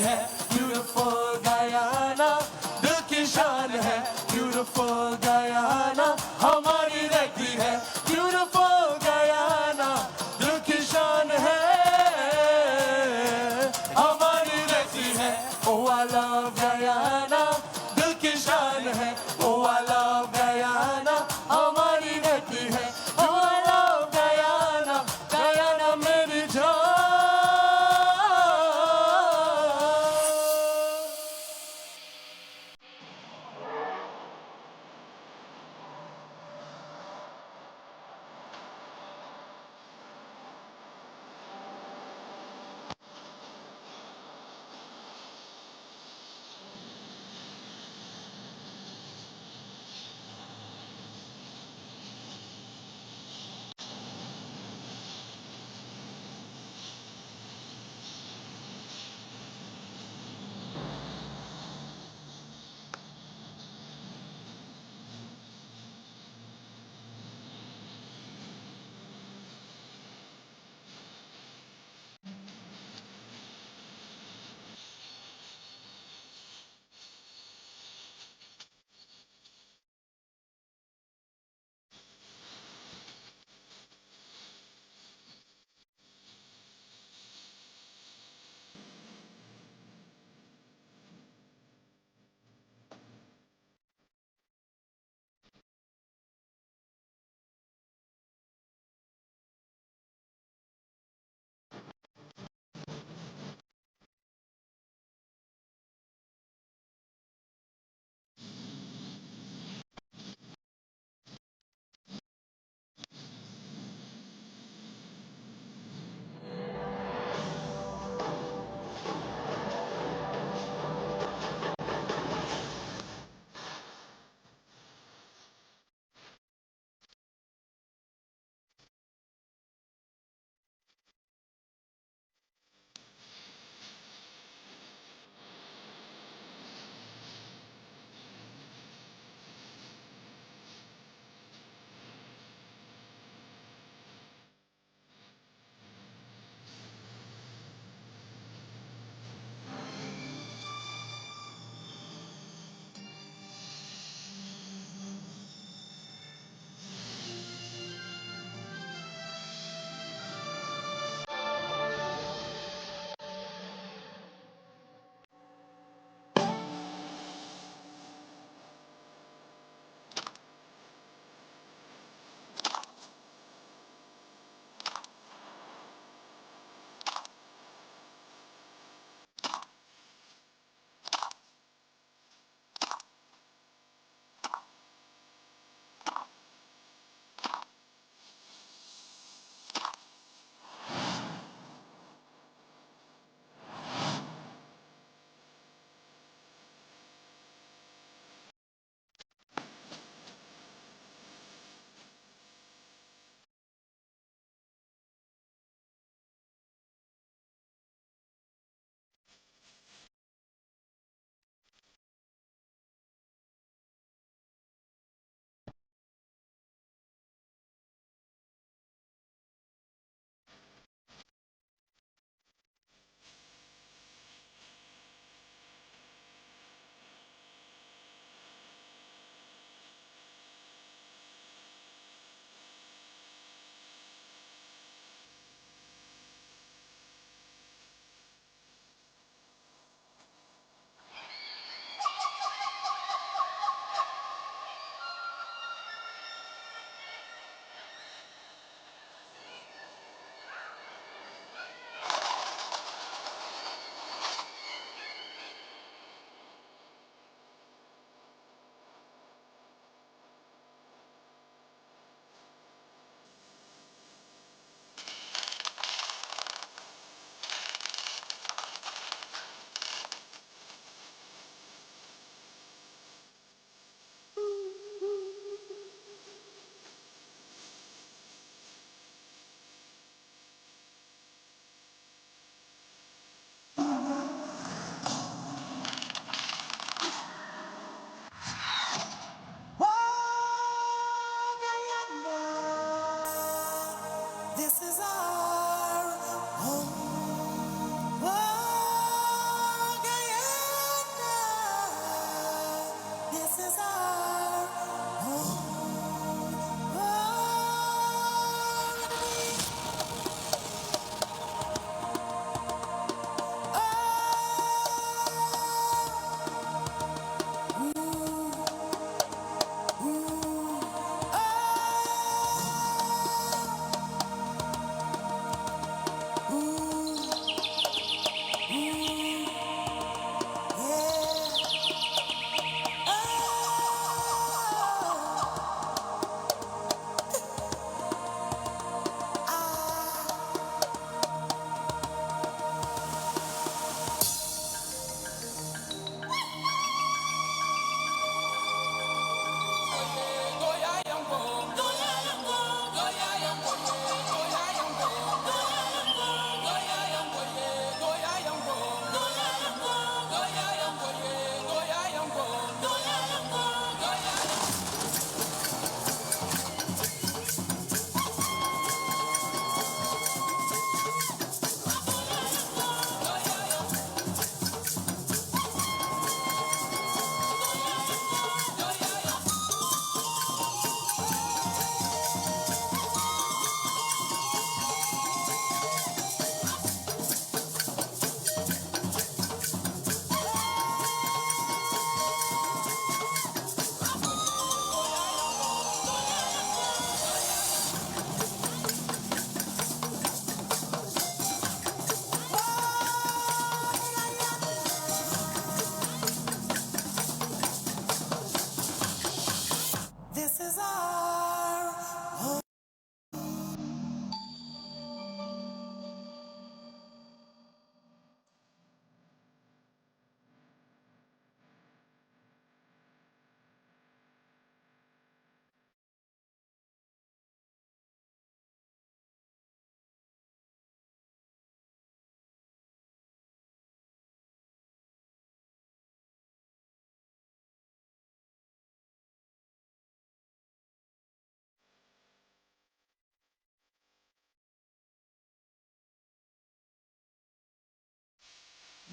है beautiful Guyana, दिल की शान है beautiful Guyana, हमारी रहती है beautiful Guyana, दिल की शान है हमारी रहती है. Oh I love Guyana, दिल की शान है. Oh I love Guyana, हमारी रहती है. Oh I love Guyana, Guyana मेरी जान.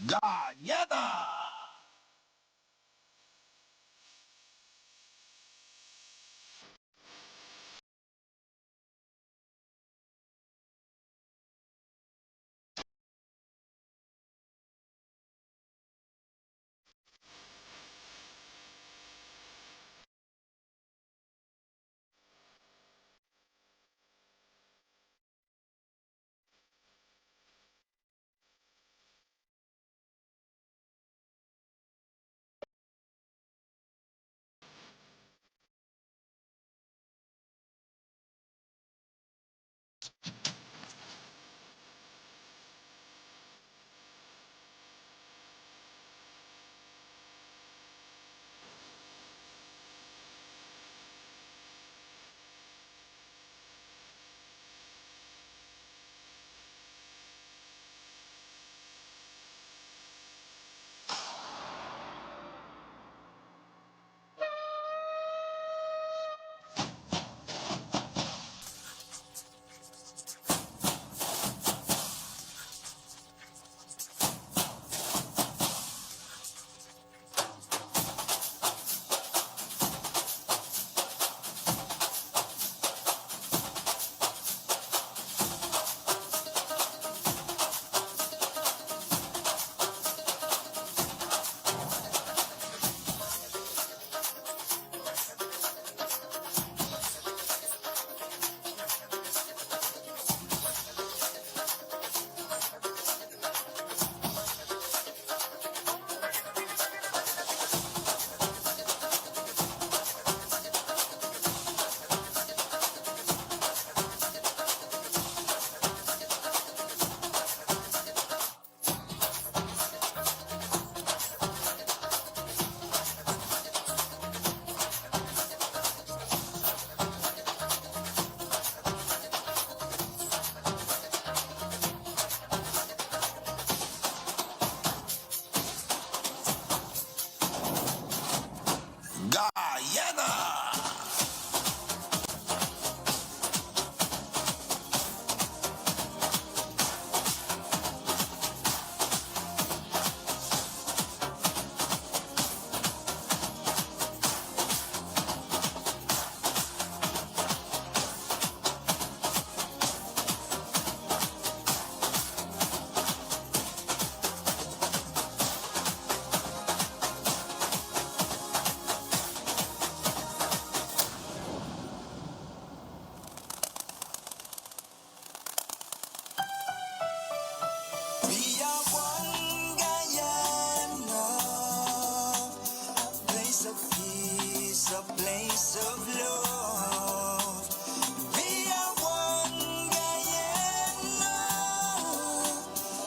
Guyana. Guyana. We are one Guyana, place of peace, a place of love. We are one Guyana,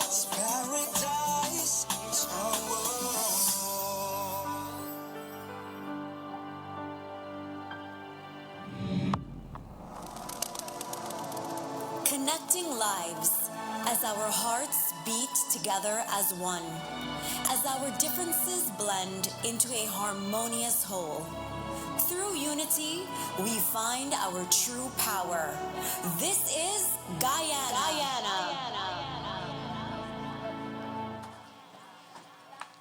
it's paradise, it's our world.
Connecting lives as our hearts beat together as one, as our differences blend into a harmonious whole. Through unity, we find our true power. This is Guyana.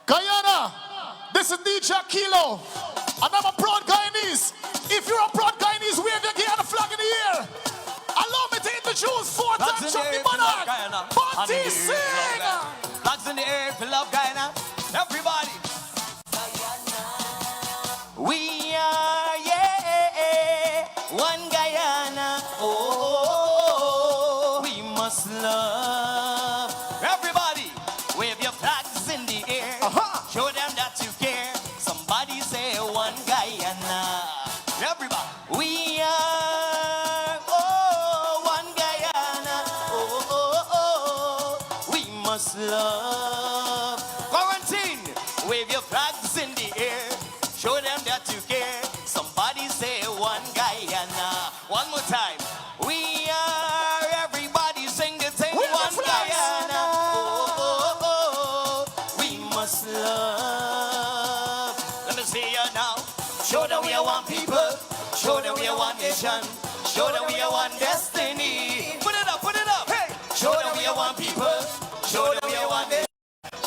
Guyana, this is DJ Kilo, and I'm a proud Guyanese. If you're a proud Guyanese, wave your Guyana flag in the air. Allow me to introduce four times from the monarch. Party sing!
Flags in the air, if you love Guyana. Everybody. We are, yeah, one Guyana. Oh, we must love. Everybody, wave your flags in the air. Show them that you care. Somebody say one Guyana. Everybody, we are, oh, one Guyana. Oh, we must love. Quarantine, wave your flags in the air. Show them that you care. Somebody say one Guyana. One more time. We are, everybody sing the thing. One Guyana. Oh, we must love. Let me see you now. Show them we are one people. Show them we are one nation. Show them we are one destiny. Put it up, put it up. Hey. Show them we are one people. Show them we are one nation.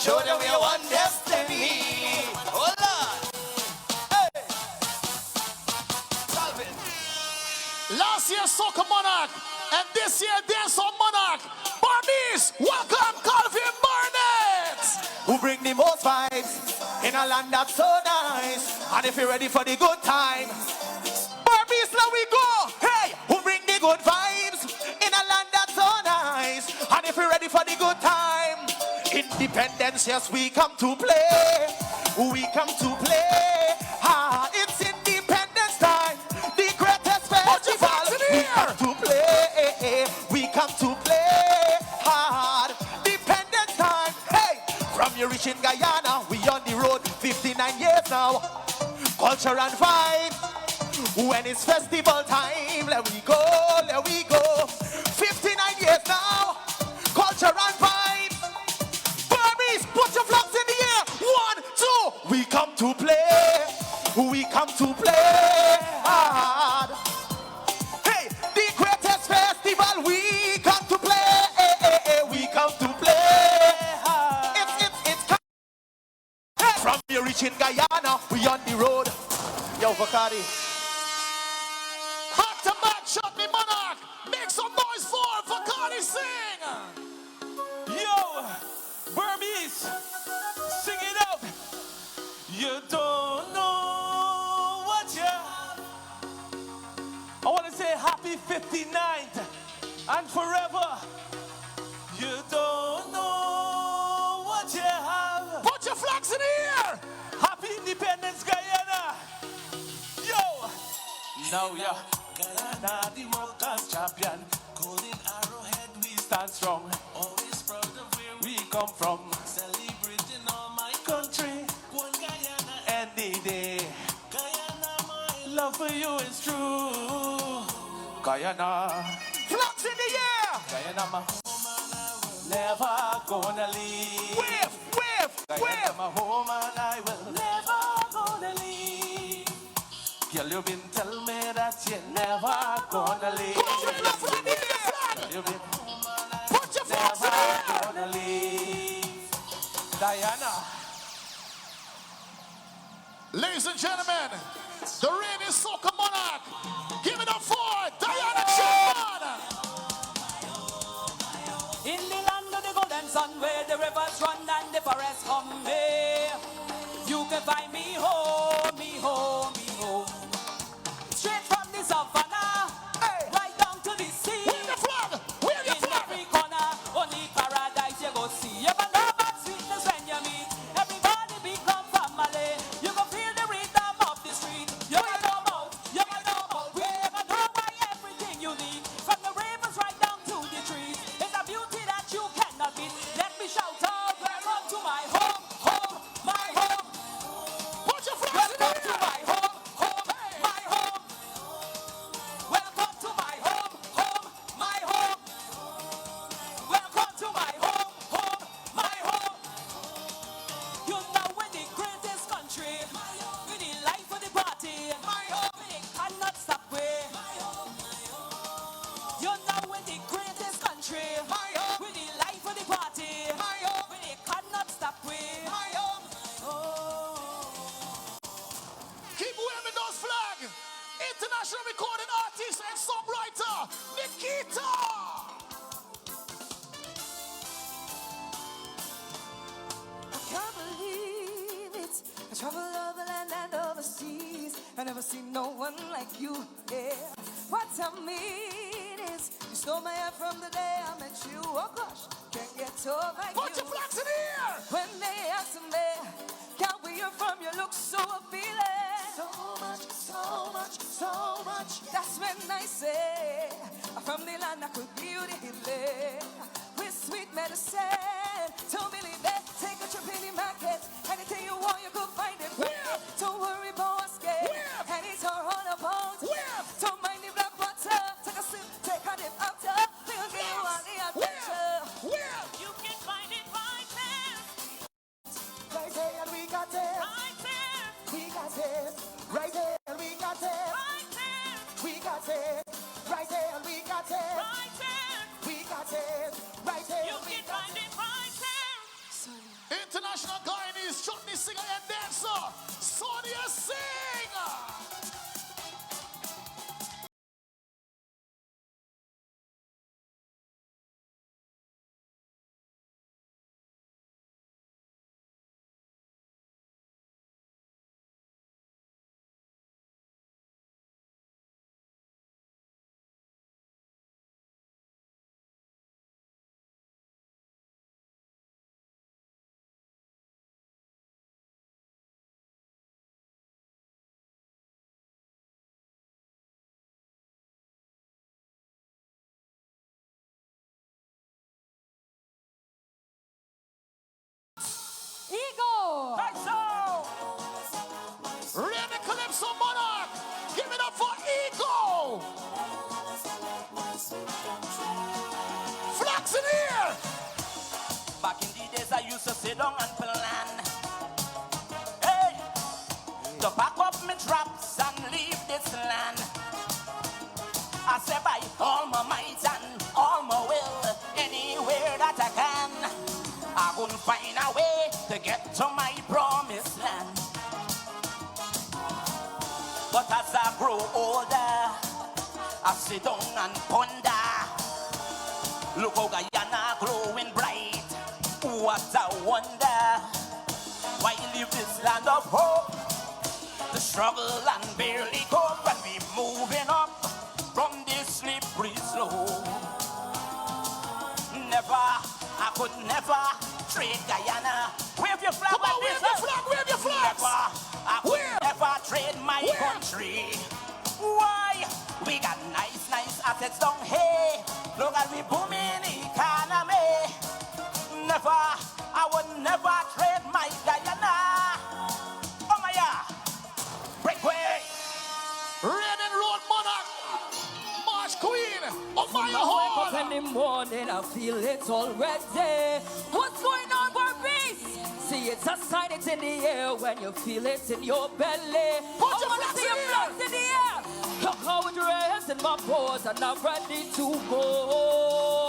show them we are one destiny. Oh Lord. Hey. Solve it.
Last year, Soca Monarch, and this year, Dance on Monarch. Barbies, welcome, Calvin Barnett.
Who bring the most vibes in a land that's so nice? And if you're ready for the good time, Barbies, now we go. Hey, who bring the good vibes in a land that's so nice? And if you're ready for the good time, Independence, yes, we come to play. We come to play. Ah, it's Independence time, the greatest festival. We come to play. We come to play hard. Independence time. Hey, from your reach in Guyana, we on the road 59 years now. Culture and vibe. When it's festival time, let we go, let we go. 59 years now. Culture and vibe. Barbies, put your flags in the air. 1, 2. We come to play. We come to play hard. Hey, the greatest festival. We come to play. We come to play hard. It's hey. From your reach in Guyana, we on the road. Yo, Bacardi.
Hot to match up the Monarch. Make some noise for Bacardi sing.
Yo, Burmese, sing it out. You don't know what you. I want to say happy 59th and forever. You don't know what you have.
Put your flags in the air.
Happy Independence, Guyana. Yo, now yeah, Guyana, the Mocha's champion. Golden Arrowhead, we stand strong. Always proud of where we come from. Celebrating all my country. One Guyana any day. Guyana, my love for you is true. Guyana,
Flags in the air.
Guyana, my home and I will never gonna leave.
Wave, wave,
Guyana,
wave.
my home and I will never gonna leave. Girl, you been tell me that you're never gonna leave.
Come on, with the flag, with the flag.
You been
Put your flags in the air.
never gonna leave. Diana.
Ladies and gentlemen, the reign is Soca Monarch. Give it up for Diana Chapman.
In the land of the golden sun, where the rivers run and the forests hum, you can find me home, me home, me home. Straight from the savannah, right down to the sea.
Wave the flag. Wave the
In
flag.
every corner, only paradise you go see. You can know about sweetness when you meet. Everybody become family. You can feel the rhythm of the street. You can know about, you can know about. We can know by everything you need. From the ravens right down to the trees. It's a beauty that you cannot beat. Let me shout out, welcome to my home, home, my home.
Put your flags in
Welcome
the
to
air.
my home, home, my home. Welcome to my home, home, my home. Welcome to my home, home, my home. You know we're the greatest country. We the life of the party. We cannot stop way. You know we're the greatest country. We the life of the party. We cannot stop way.
Keep waving those flags. International recording artist and songwriter, Nikita.
I can't believe it. I travel over land and overseas. I never seen no one like you. Yeah. What I mean is, you stole my heart from the day I met you. Oh gosh, can't get told like
Put
you.
your flags in the air.
When they ask me, can't we hear from you? Look so appealing. So much, so much, so much. That's when I say, from the land I could beauty healing. With sweet medicine, don't believe it. Take a trip in the market. Anything you want, you could find it.
Whip.
Don't worry about what's scared.
Whip.
And it's all on about.
Whip.
Don't mind the black water. Take a sip, take a dip after. We'll give you all the adventure.
Whip.
You can find it right there,
Right there, and we got it.
right there,
We got it. Right there, and we got it.
right there,
We got it. Right there, and we got it.
right there.
We got it. Right there,
You
and we
can
got
find
it.
it right there.
International Guyanese chutney singer and dancer, Sonia Singh.
Ego!
Ready, Calypso Monarch. Give it up for Ego. Flags in here.
Back in the days I used to sit down and plan. Hey, to pack up my traps and leave this land. I say by all my might and all my will, anywhere that I can, I will find a way to get to my promised land. But as I grow older, I sit down and ponder. Look how Guyana growing bright. What a wonder. Why live this land of hope? The struggle and barely cope when we moving up from this slippery slope. Never, I could never trade Guyana. Wave your flag.
Come on, wave your flag, wave your flag.
Never, I could never trade my country. Why? We got nice assets down here. Look at we booming economy. Never, I would never trade my Guyana. Oh my yeah. Breakway.
Red and Road Monarch. March Queen. Oh my
I wake up
God.
in the morning, I feel it already. What's going on, Barbies? See, it's a sign, it's in the air when you feel it in your belly.
Put
I
your
wanna
flags
see your
in
flags in the air. Look how it rains in my pores and I'm ready to go.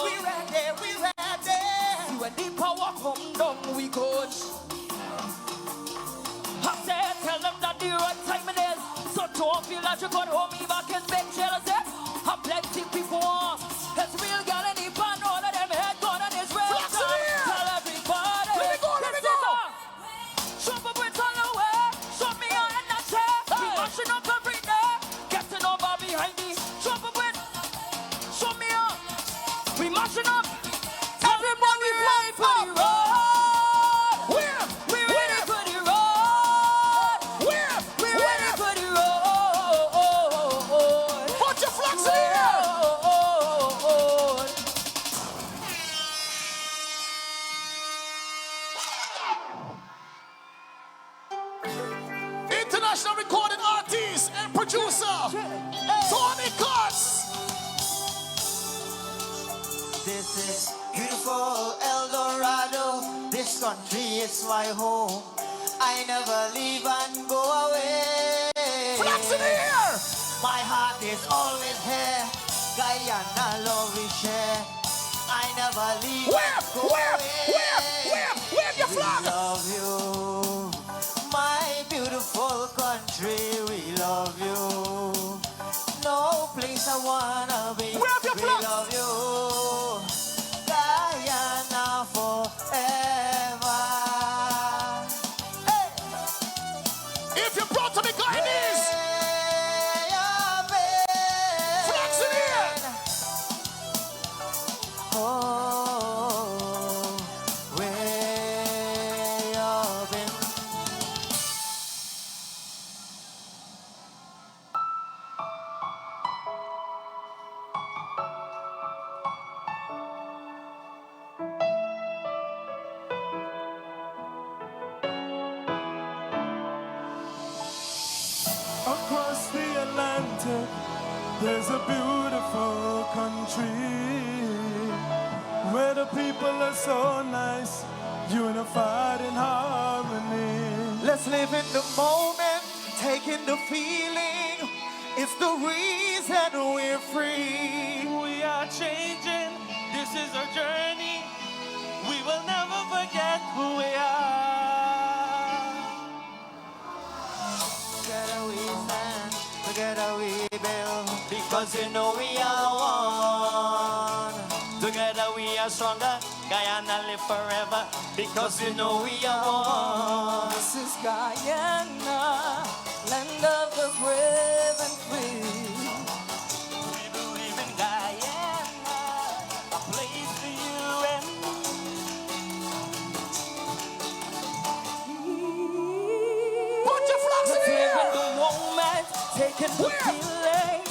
We ready, we ready.
See, when the power come down, we go. I said, tell them that the right time it is. So don't feel like you could hold me back and make jealousy. I plenty people want. It's real girl and the pan, all of them head gone and it's real
Flags in the air.
Tell everybody.
Let me go, let me go.
Show me what's on the way. Show me how in that chair. We mashing up every day. Getting over behind me. Show me what. Show me how. We mashing up. Everybody ready for the road. We ready for the road. We ready for the road.
Put your flags in here. International recording artist and producer, Tony Cuts.
This is beautiful El Dorado. This country is my home. I never leave and go away.
Flags in the air.
My heart is always here. Guyana love we share. I never leave and go away.
Wave your
We
flag.
love you, my beautiful country. We love you. No place I wanna be.
Wave your
We
flag.
love you, Guyana forever. Hey.
If you're proud to be Guyanese, flags in the air.
Oh, where you've been.
Across the Atlantic, there's a beautiful country where the people are so nice, unified in harmony.
Let's live in the moment, taking the feeling. It's the reason we're free.
We are changing, this is our journey. We will never forget.
forget who we are. Together we stand, together we build, because you know we are one. Together we are stronger, Guyana live forever, because you know we are one. This is Guyana, land of the brave and free. We believe in Guyana, a place for you and me.
Put your flags in the air.
Taking the moment, taking the feeling.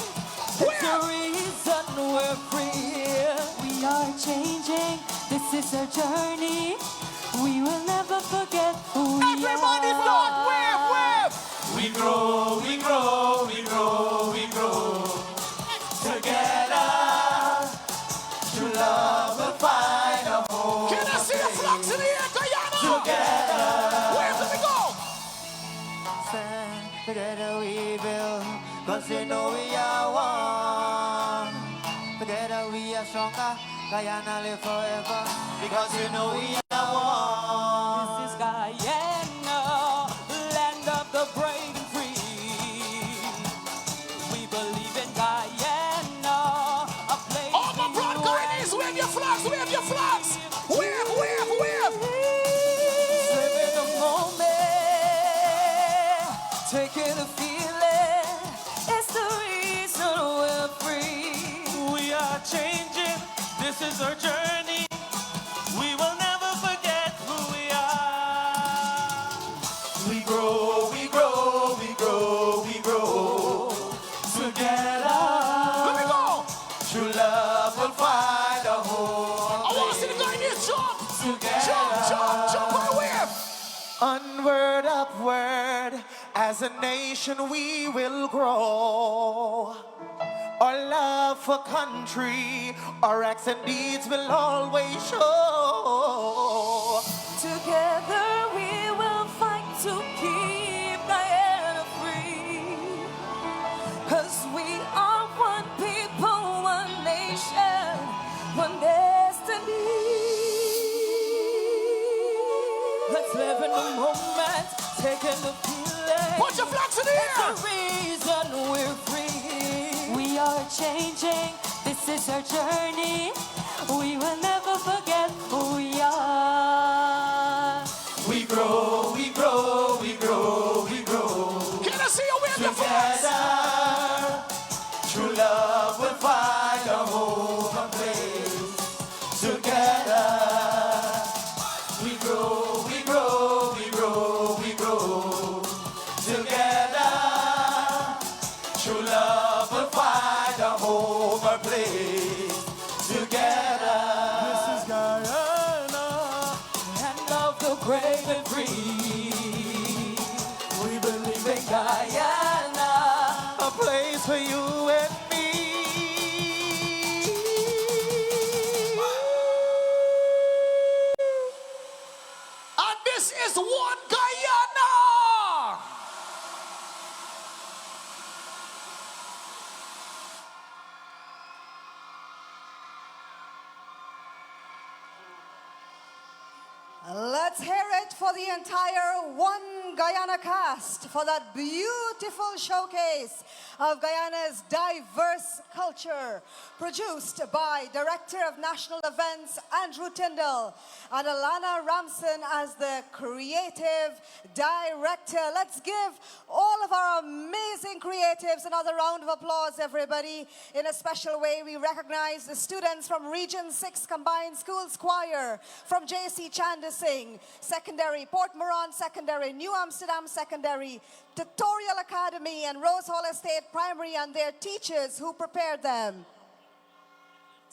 That's the reason we're free.
We are changing. This is our journey. We will never forget who we are.
Everybody start wave.
We grow, we grow, we grow, we grow. Together, true love will find a home.
Can I see the flags in the air, Guyana?
Together,
where do we go?
Stand together we build, 'cause you know we are one. Together we are stronger, Guyana live forever, because you know we are one. This is Guyana, land of the brave and free. We believe in Guyana, a place
all my broad Guyanese, wave your flags, wave your flags. Wave.
Living the moment, taking the feeling. It's the reason we're free. We are changing. This is our journey. We will never forget who we are. We grow, we grow, we grow, we grow. Together.
Let me go.
True love will find a home.
I want to see the Guyanese jump.
Together.
Jump and wave.
Onward, upward, as a nation we will grow. Our love for country, our acts and deeds will always show.
Together we will fight to keep Guyana free. 'Cause we are one people, one nation, one destiny.
Let's live in the moment, taking the feeling.
Put your flags in the air.
The reason we're free.
We are changing. This is our journey. We will never forget who we are.
We grow, we grow, we grow, we grow.
Can I see you wave your flags?
Together, true love will find a home and place. Together, we grow, we grow, we grow, we grow. Together, true love will find a home and place. Together,
This is Guyana.
land of the brave and free. We believe in Guyana,
A place for you and me.
And this is one Guyana.
Let's hear it for the entire One Guyana cast for that beautiful showcase of Guyana's diverse culture, produced by Director of National Events Andrew Tyndall and Alana Ramson as the creative director. Let's give all of our amazing creatives another round of applause, everybody. In a special way, we recognize the students from Region 6 Combined Schools Choir, from JC Chandasing Secondary, Port Moran Secondary, New Amsterdam Secondary, Tutorial Academy, and Rose Hall Estate Primary, and their teachers who prepared them.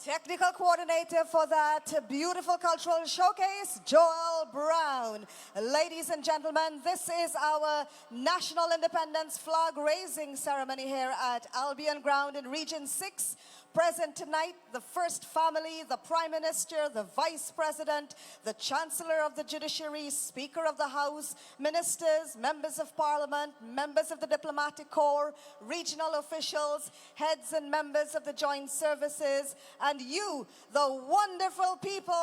Technical coordinator for that beautiful cultural showcase, Joel Brown. Ladies and gentlemen, this is our National Independence Flag Raising Ceremony here at Albion Ground in Region 6, present tonight, the First Family, the Prime Minister, the Vice President, the Chancellor of the Judiciary, Speaker of the House, Ministers, Members of Parliament, members of the Diplomatic Corps, regional officials, heads and members of the joint services, and you, the wonderful people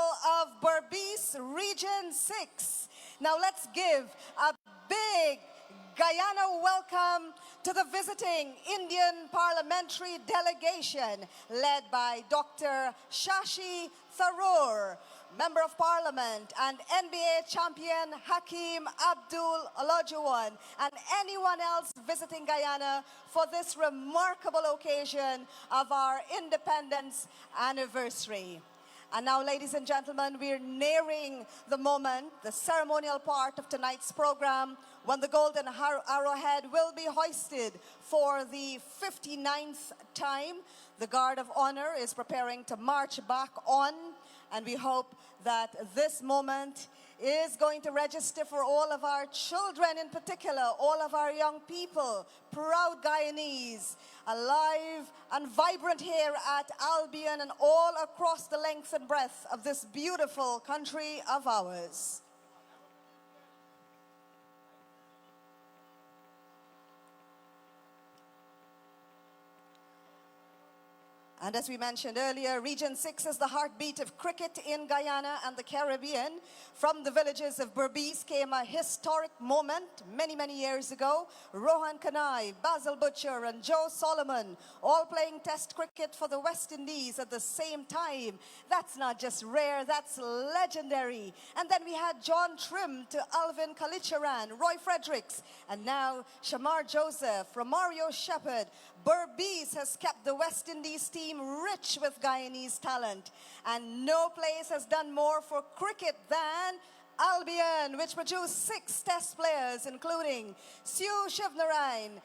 of Berbice Region 6. Now let's give a big Guyana welcome to the visiting Indian parliamentary delegation led by Dr. Shashi Tharoor, Member of Parliament, and NBA champion Hakeem Abdul Olajuwon, and anyone else visiting Guyana for this remarkable occasion of our independence anniversary. And now, ladies and gentlemen, we're nearing the moment, the ceremonial part of tonight's program, when the golden arrowhead will be hoisted for the 59th time. The Guard of Honor is preparing to march back on, and we hope that this moment is going to register for all of our children in particular, all of our young people, proud Guyanese, alive and vibrant here at Albion and all across the length and breadth of this beautiful country of ours. And as we mentioned earlier, Region 6 is the heartbeat of cricket in Guyana and the Caribbean. From the villages of Berbice came a historic moment many, many years ago. Rohan Kanai, Basil Butcher, and Joe Solomon all playing Test cricket for the West Indies at the same time. That's not just rare, that's legendary. And then we had John Trim to Alvin Kalicharan, Roy Fredericks, and now Shamar Joseph, Romario Shepherd. Berbice has kept the West Indies team rich with Guyanese talent. And no place has done more for cricket than Albion, which produced 6 Test players, including Sue Shivnarain,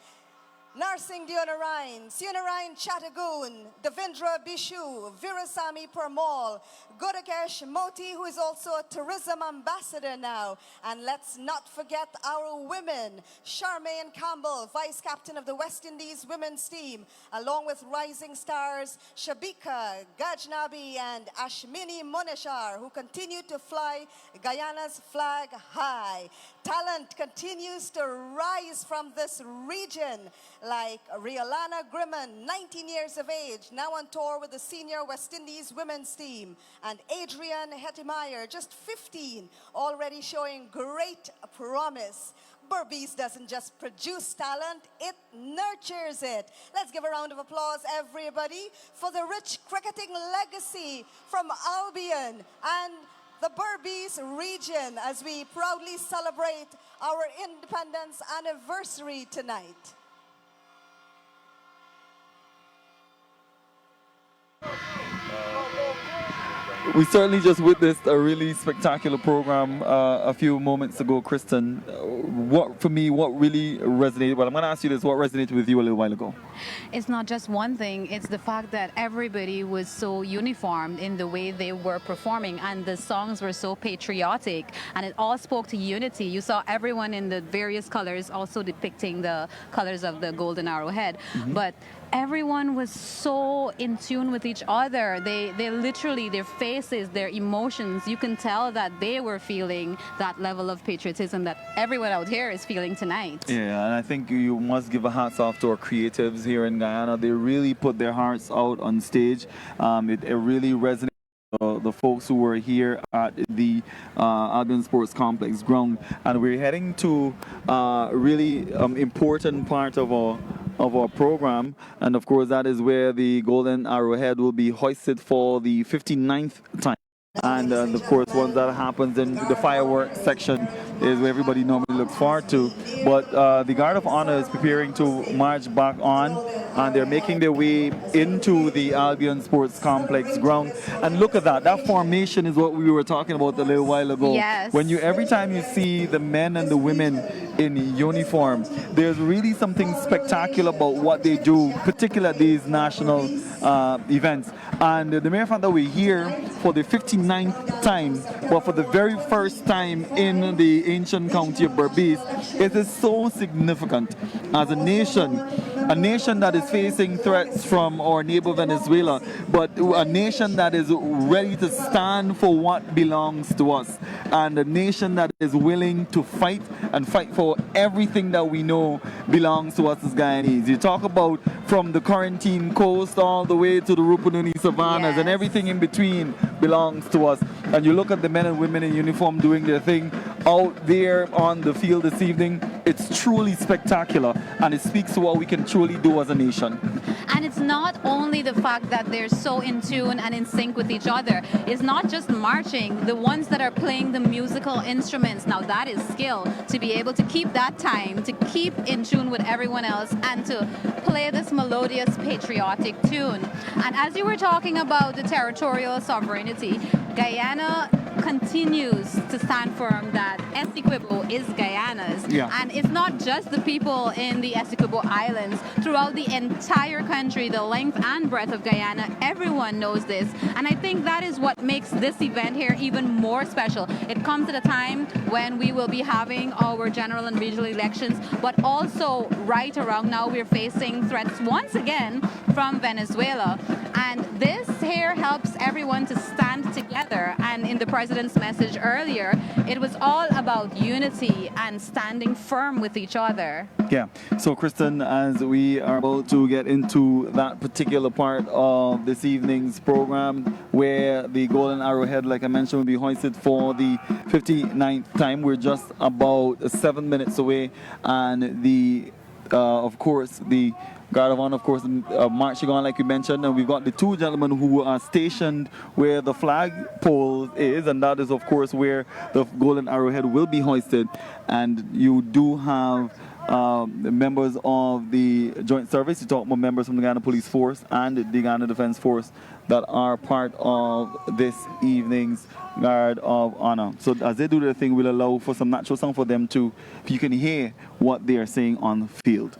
Narsingh Deonarain, Sunarain Chattagoon, Devendra Bishu, Virasamy Parmol, Godakesh Moti, who is also a tourism ambassador now. And let's not forget our women, Charmaine Campbell, vice captain of the West Indies women's team, along with rising stars Shabika Gajnabi and Ashmini Moneshar, who continue to fly Guyana's flag high. Talent continues to rise from this region, like Riolana Grimman, 19 years of age, now on tour with the senior West Indies women's team, and Adrian Hettimeyer, just 15, already showing great promise. Berbice doesn't just produce talent, it nurtures it. Let's give a round of applause, everybody, for the rich cricketing legacy from Albion and the Berbice region as we proudly celebrate our independence anniversary tonight.
We certainly just witnessed a really spectacular program a few moments ago, Kristen. What really resonated? Well, I'm going to ask you this. What resonated with you a little while ago?
It's not just one thing. It's the fact that everybody was so uniformed in the way they were performing, and the songs were so patriotic, and it all spoke to unity. You saw everyone in the various colors also depicting the colors of the golden arrowhead. Mm-hmm. But everyone was so in tune with each other. They literally, their faces, their emotions, you can tell that they were feeling that level of patriotism that everyone out here is feeling tonight.
Yeah, and I think you must give a hats off to our creatives here in Guyana. They really put their hearts out on stage. It really resonated. The folks who were here at the Albion Sports Complex ground, and we're heading to really important part of our program, and of course that is where the golden arrowhead will be hoisted for the 59th time. And of course, once that happens, then the fireworks section is where everybody normally looks forward to. But the Guard of Honor is preparing to march back on, and they're making their way into the Albion Sports Complex ground. And look at that. That formation is what we were talking about a little while ago.
Yes.
When every time you see the men and the women in uniform, there's really something spectacular about what they do, particularly at these national events. And the mere fact that we're here for the 59th time, but for the very first time in the ancient county of Berbice, it is so significant. As a nation, a nation that is facing threats from our neighbor Venezuela, but a nation that is ready to stand for what belongs to us, and a nation that is willing to fight and fight for everything that we know belongs to us as Guyanese. You talk about from the Quarantine Coast all the way to the Rupununi Savannas, and everything in between belongs to us. And you look at the men and women in uniform doing their thing out there on the field this evening. It's truly spectacular, and it speaks to what we can truly do as a nation.
And it's not only the fact that they're so in tune and in sync with each other. It's not just marching. The ones that are playing the musical instruments, now that is skill, to be able to keep that time, to keep in tune with everyone else, and to play this melodious patriotic tune. And as you were talking about the territorial sovereignty, Guyana continues to stand firm that Essequibo is Guyana's.
Yeah.
And it's not just the people in the Essequibo Islands. Throughout the entire country, the length and breadth of Guyana, everyone knows this. And I think that is what makes this event here even more special. It comes at a time when we will be having our general and regional elections, but also right around now we're facing threats once again from Venezuela. And this here helps everyone to stand together. And in the president's message earlier, it was all about unity and standing firm with each other.
Yeah. So, Kristen, as we are about to get into that particular part of this evening's program, where the Golden Arrowhead, like I mentioned, will be hoisted for the 59th time, we're just about 7 minutes away, and of course, the Guard of Honor, of course, marching on like you mentioned, and we've got the two gentlemen who are stationed where the flagpole is, and that is, of course, where the Golden Arrowhead will be hoisted. And you do have members of the Joint Service, you talk about members from the Guyana Police Force and the Guyana Defense Force that are part of this evening's Guard of Honor. So as they do their thing, we'll allow for some natural song for them too, if you can hear what they are saying on the field.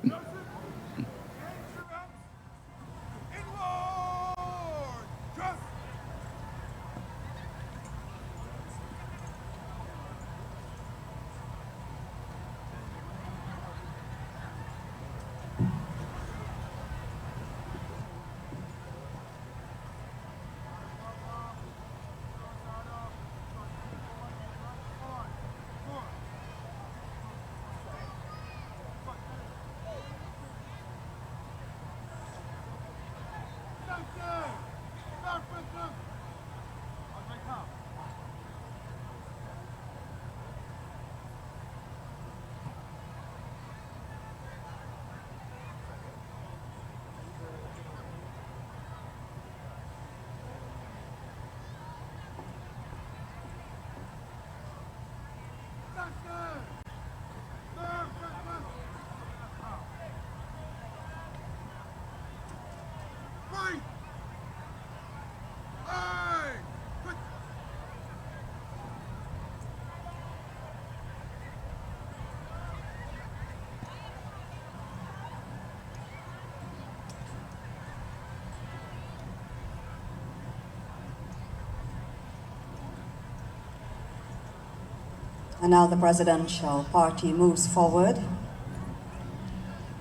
And now the presidential party moves forward.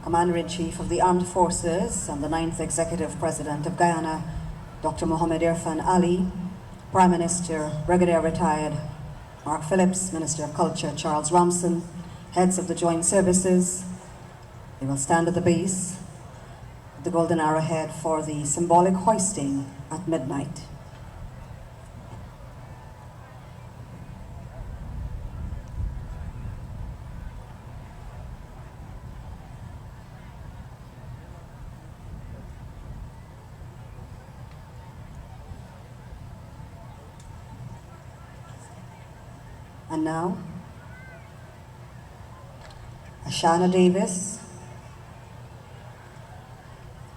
Commander-in-Chief of the Armed Forces and the 9th Executive President of Guyana, Dr. Mohamed Irfan Ali, Prime Minister, Brigadier Retired Mark Phillips, Minister of Culture Charles Romson, heads of the joint services. They will stand at the base of the Golden Arrowhead for the symbolic hoisting at midnight. And now, Ashana Davis.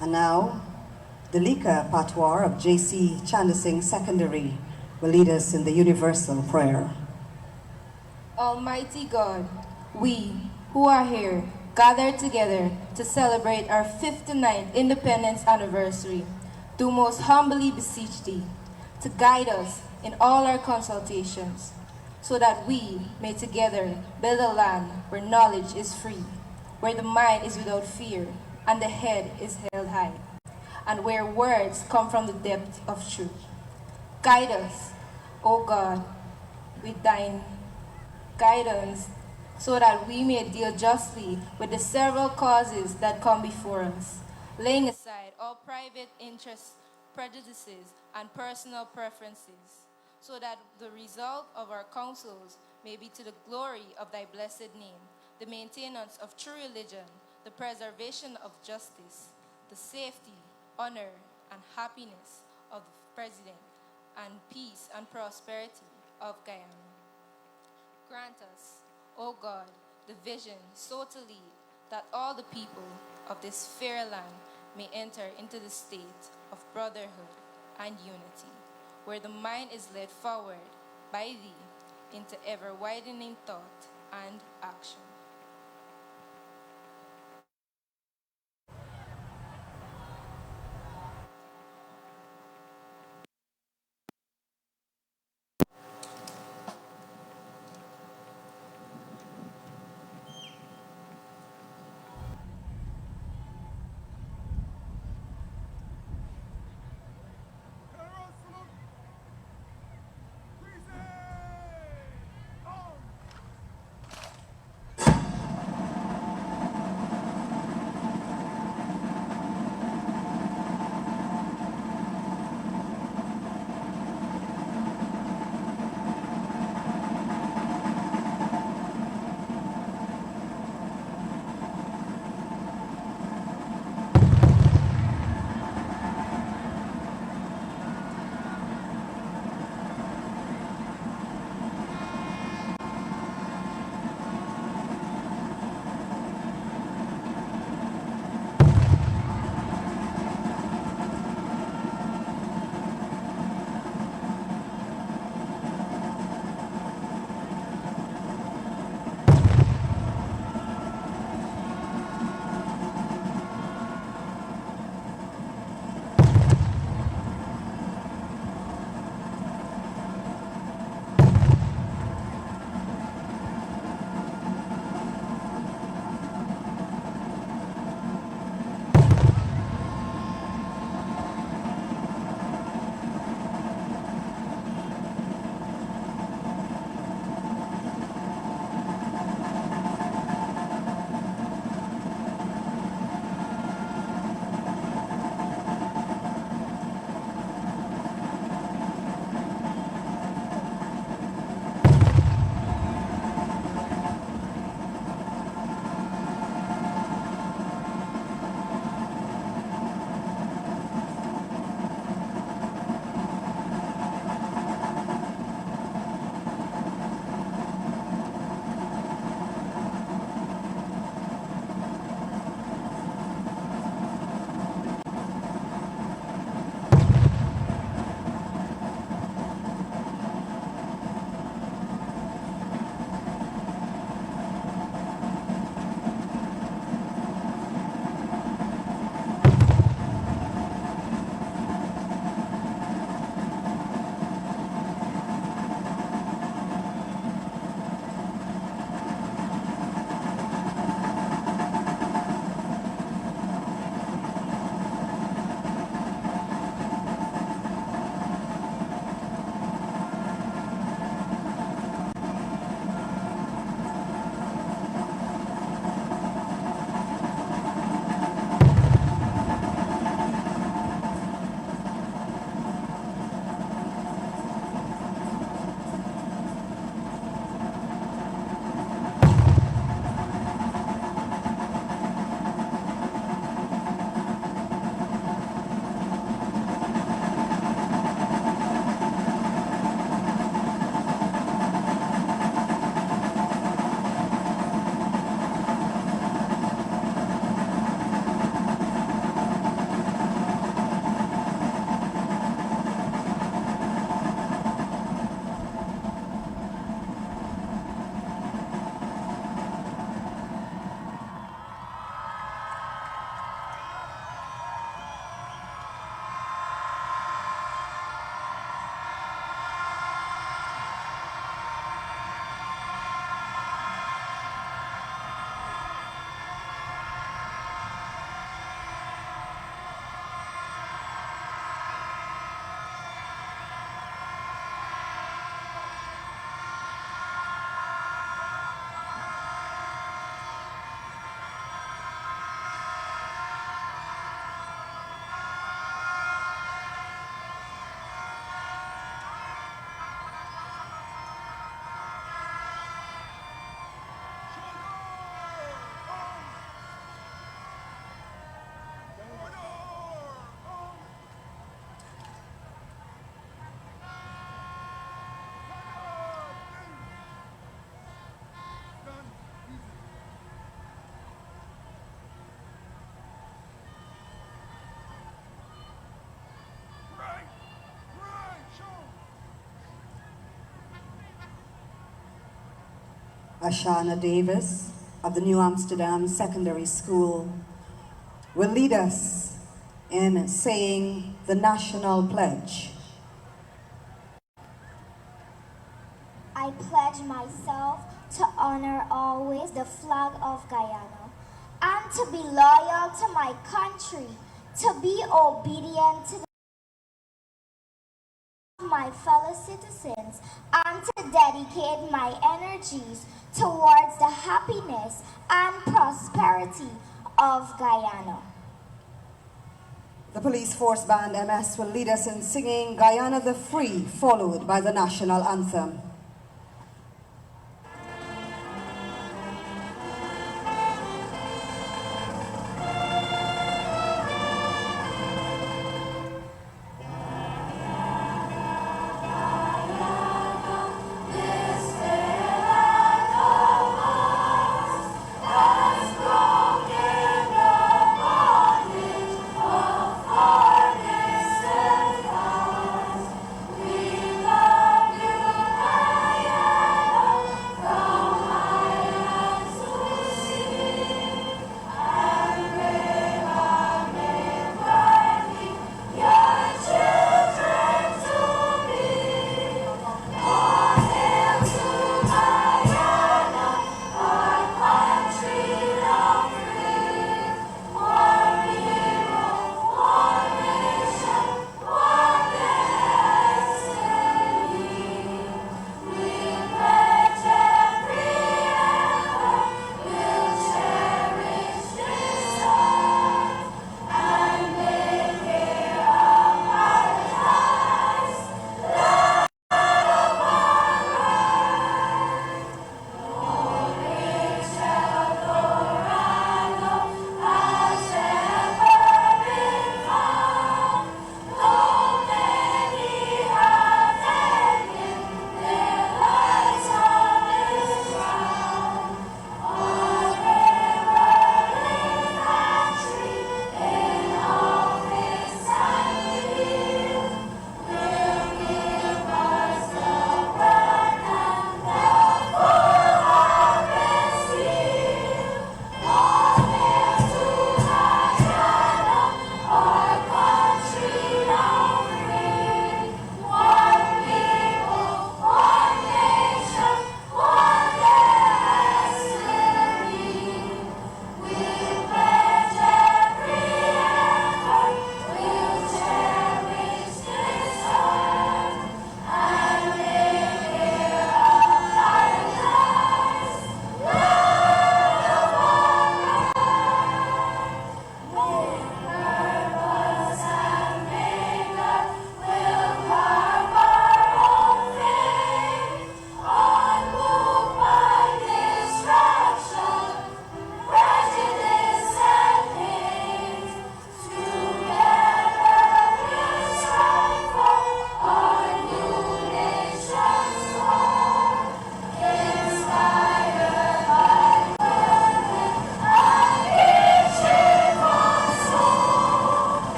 And now, Dalika Patwar of J.C. Chandasingh Secondary will lead us in the universal prayer.
Almighty God, we who are here gathered together to celebrate our 59th independence anniversary, do most humbly beseech thee to guide us in all our consultations, so that we may together build a land where knowledge is free, where the mind is without fear, and the head is held high, and where words come from the depth of truth. Guide us, O God, with thine guidance, so that we may deal justly with the several causes that come before us, laying aside all private interests, prejudices, and personal preferences, so that the result of our counsels may be to the glory of thy blessed name, the maintenance of true religion, the preservation of justice, the safety, honor, and happiness of the president, and peace and prosperity of Guyana. Grant us, O God, the vision so to lead that all the people of this fair land may enter into the state of brotherhood and unity, where the mind is led forward by thee into ever-widening thought and action.
Ashana Davis of the New Amsterdam Secondary School will lead us in saying the National Pledge.
I pledge myself to honor always the flag of Guyana and to be loyal to my country, to be obedient to my fellow citizens, and to dedicate my energies towards the happiness and prosperity of Guyana.
The Police Force Band MS will lead us in singing Guyana the Free, followed by the national anthem.
We love you.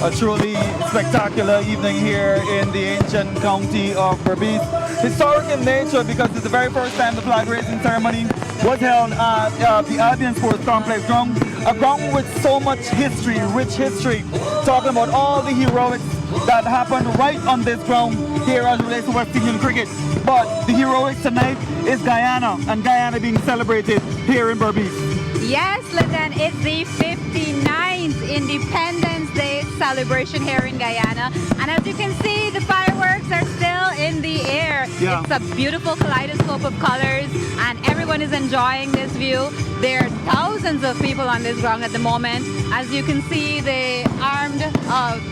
a truly spectacular evening here in the ancient county of Berbice. Historic in nature because it's the very first time the flag raising ceremony was held at the Albion Sports Complex ground, a ground with so much history, rich history, talking about all the heroics that happened right on this ground here as it relates to West Indian cricket. But the heroics tonight is Guyana, and Guyana being celebrated here in Berbice.
Yes, Lyndon, it's the 59th Independence Day celebration here in Guyana. And as you can see, the fireworks are still in the air.
Yeah.
It's a beautiful kaleidoscope of colors, and everyone is enjoying this view. There are thousands of people on this ground at the moment. As you can see, the armed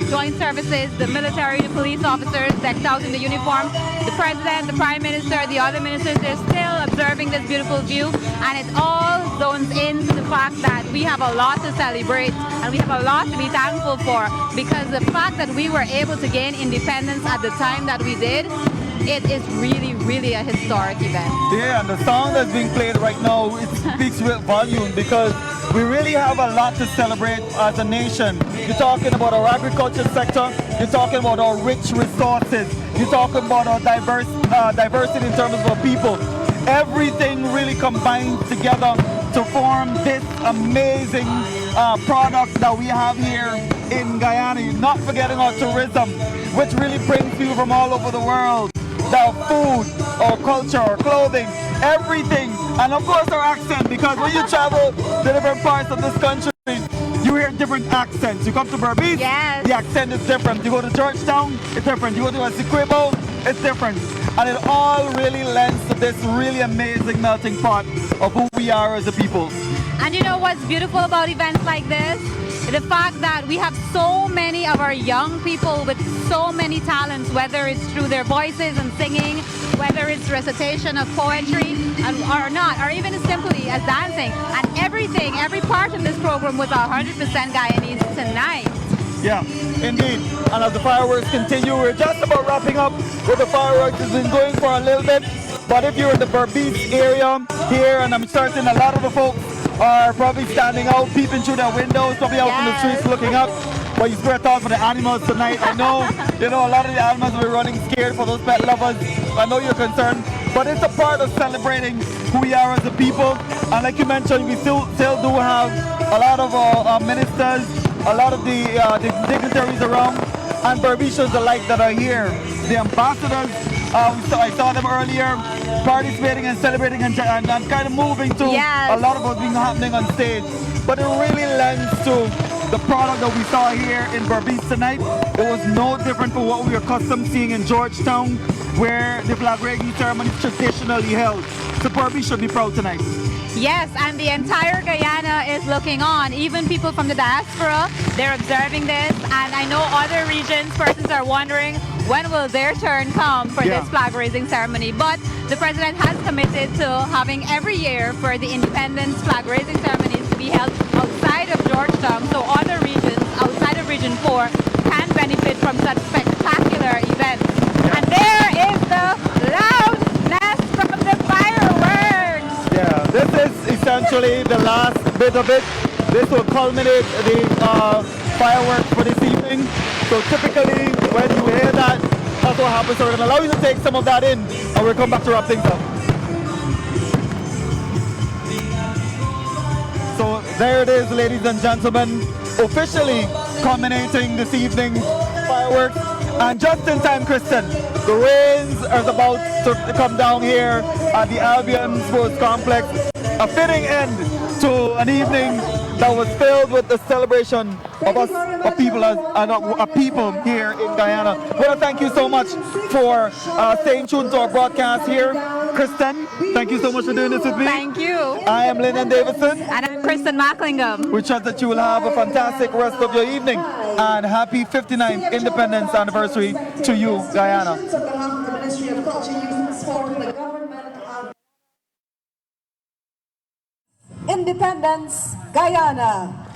joint services, the military, the police officers decked out in the uniform, the president, the prime minister, the other ministers, they're still observing this beautiful view. And it all zones into the fact that we have a lot to celebrate and we have a lot to be thankful for, because the fact that we were able to gain independence at the time that we did, it is really, really a historic event.
Yeah, and the song that's being played right now, it speaks with volume because we really have a lot to celebrate as a nation. You're talking about our agriculture sector, you're talking about our rich resources, you're talking about our diversity in terms of our people. Everything really combines together to form this amazing product that we have here in Guyana. You're not forgetting our tourism, which really brings people from all over the world. Our food, our culture, our clothing, everything. And of course our accent, because when you travel to different parts of this country, you hear different accents. You come to Berbice,
yes,
the accent is different. You go to Georgetown, it's different. You go to Essequibo, it's different. And it all really lends to this really amazing melting pot of who we are as a people.
And you know what's beautiful about events like this? The fact that we have so many of our young people with so many talents, whether it's through their voices and singing, whether it's recitation of poetry or not, or even as simply as dancing. And everything, every part of this program was 100% Guyanese tonight.
Yeah, indeed. And as the fireworks continue, we're just about wrapping up with the fireworks. It's been going for a little bit. But if you're in the Berbice area here, and I'm certain a lot of the folks are probably standing out, peeping through their windows, probably out in the streets looking up. But you spare thought for the animals tonight. I know, a lot of the animals will be running scared for those pet lovers. I know you're concerned. But it's a part of celebrating who we are as a people. And like you mentioned, we still do have a lot of our ministers, a lot of the dignitaries around, and Berbicians alike that are here. The ambassadors, I saw them earlier participating and celebrating and kind of moving to a lot of what's been happening on stage. But it really lends to the product that we saw here in Berbice tonight. It was no different from what we were accustomed seeing in Georgetown, where the flag raising ceremony is traditionally held. So Berbice should be proud tonight.
Yes, and the entire Guyana is looking on. Even people from the diaspora, they're observing this. And I know other regions, persons are wondering when will their turn come for this flag raising ceremony. But the president has committed to having every year for the independence flag raising ceremonies to be held outside of Georgetown, so other regions outside of Region 4 can benefit from such spectacular events. And there is the loudness from the fireworks.
Yeah, this is essentially the last bit of it. This will culminate the fireworks for this evening. So typically, when you hear that, that's what happens. So we're going to allow you to take some of that in, and we'll come back to wrap things up. So there it is, ladies and gentlemen, officially culminating this evening's fireworks. And just in time, Kristen, the rains are about to come down here at the Albion Sports Complex. A fitting end to an evening that was filled with the celebration of us, of people, people here in Guyana. I want to thank you so much for staying tuned to our broadcast here. Kristen, thank you so much for doing this with me.
Thank you.
I am Lyndon Davidson.
And I'm Kristen Macklingham.
We trust that you will have a fantastic rest of your evening. And happy 59th Independence Anniversary to you, Guyana.
Independence, Guyana.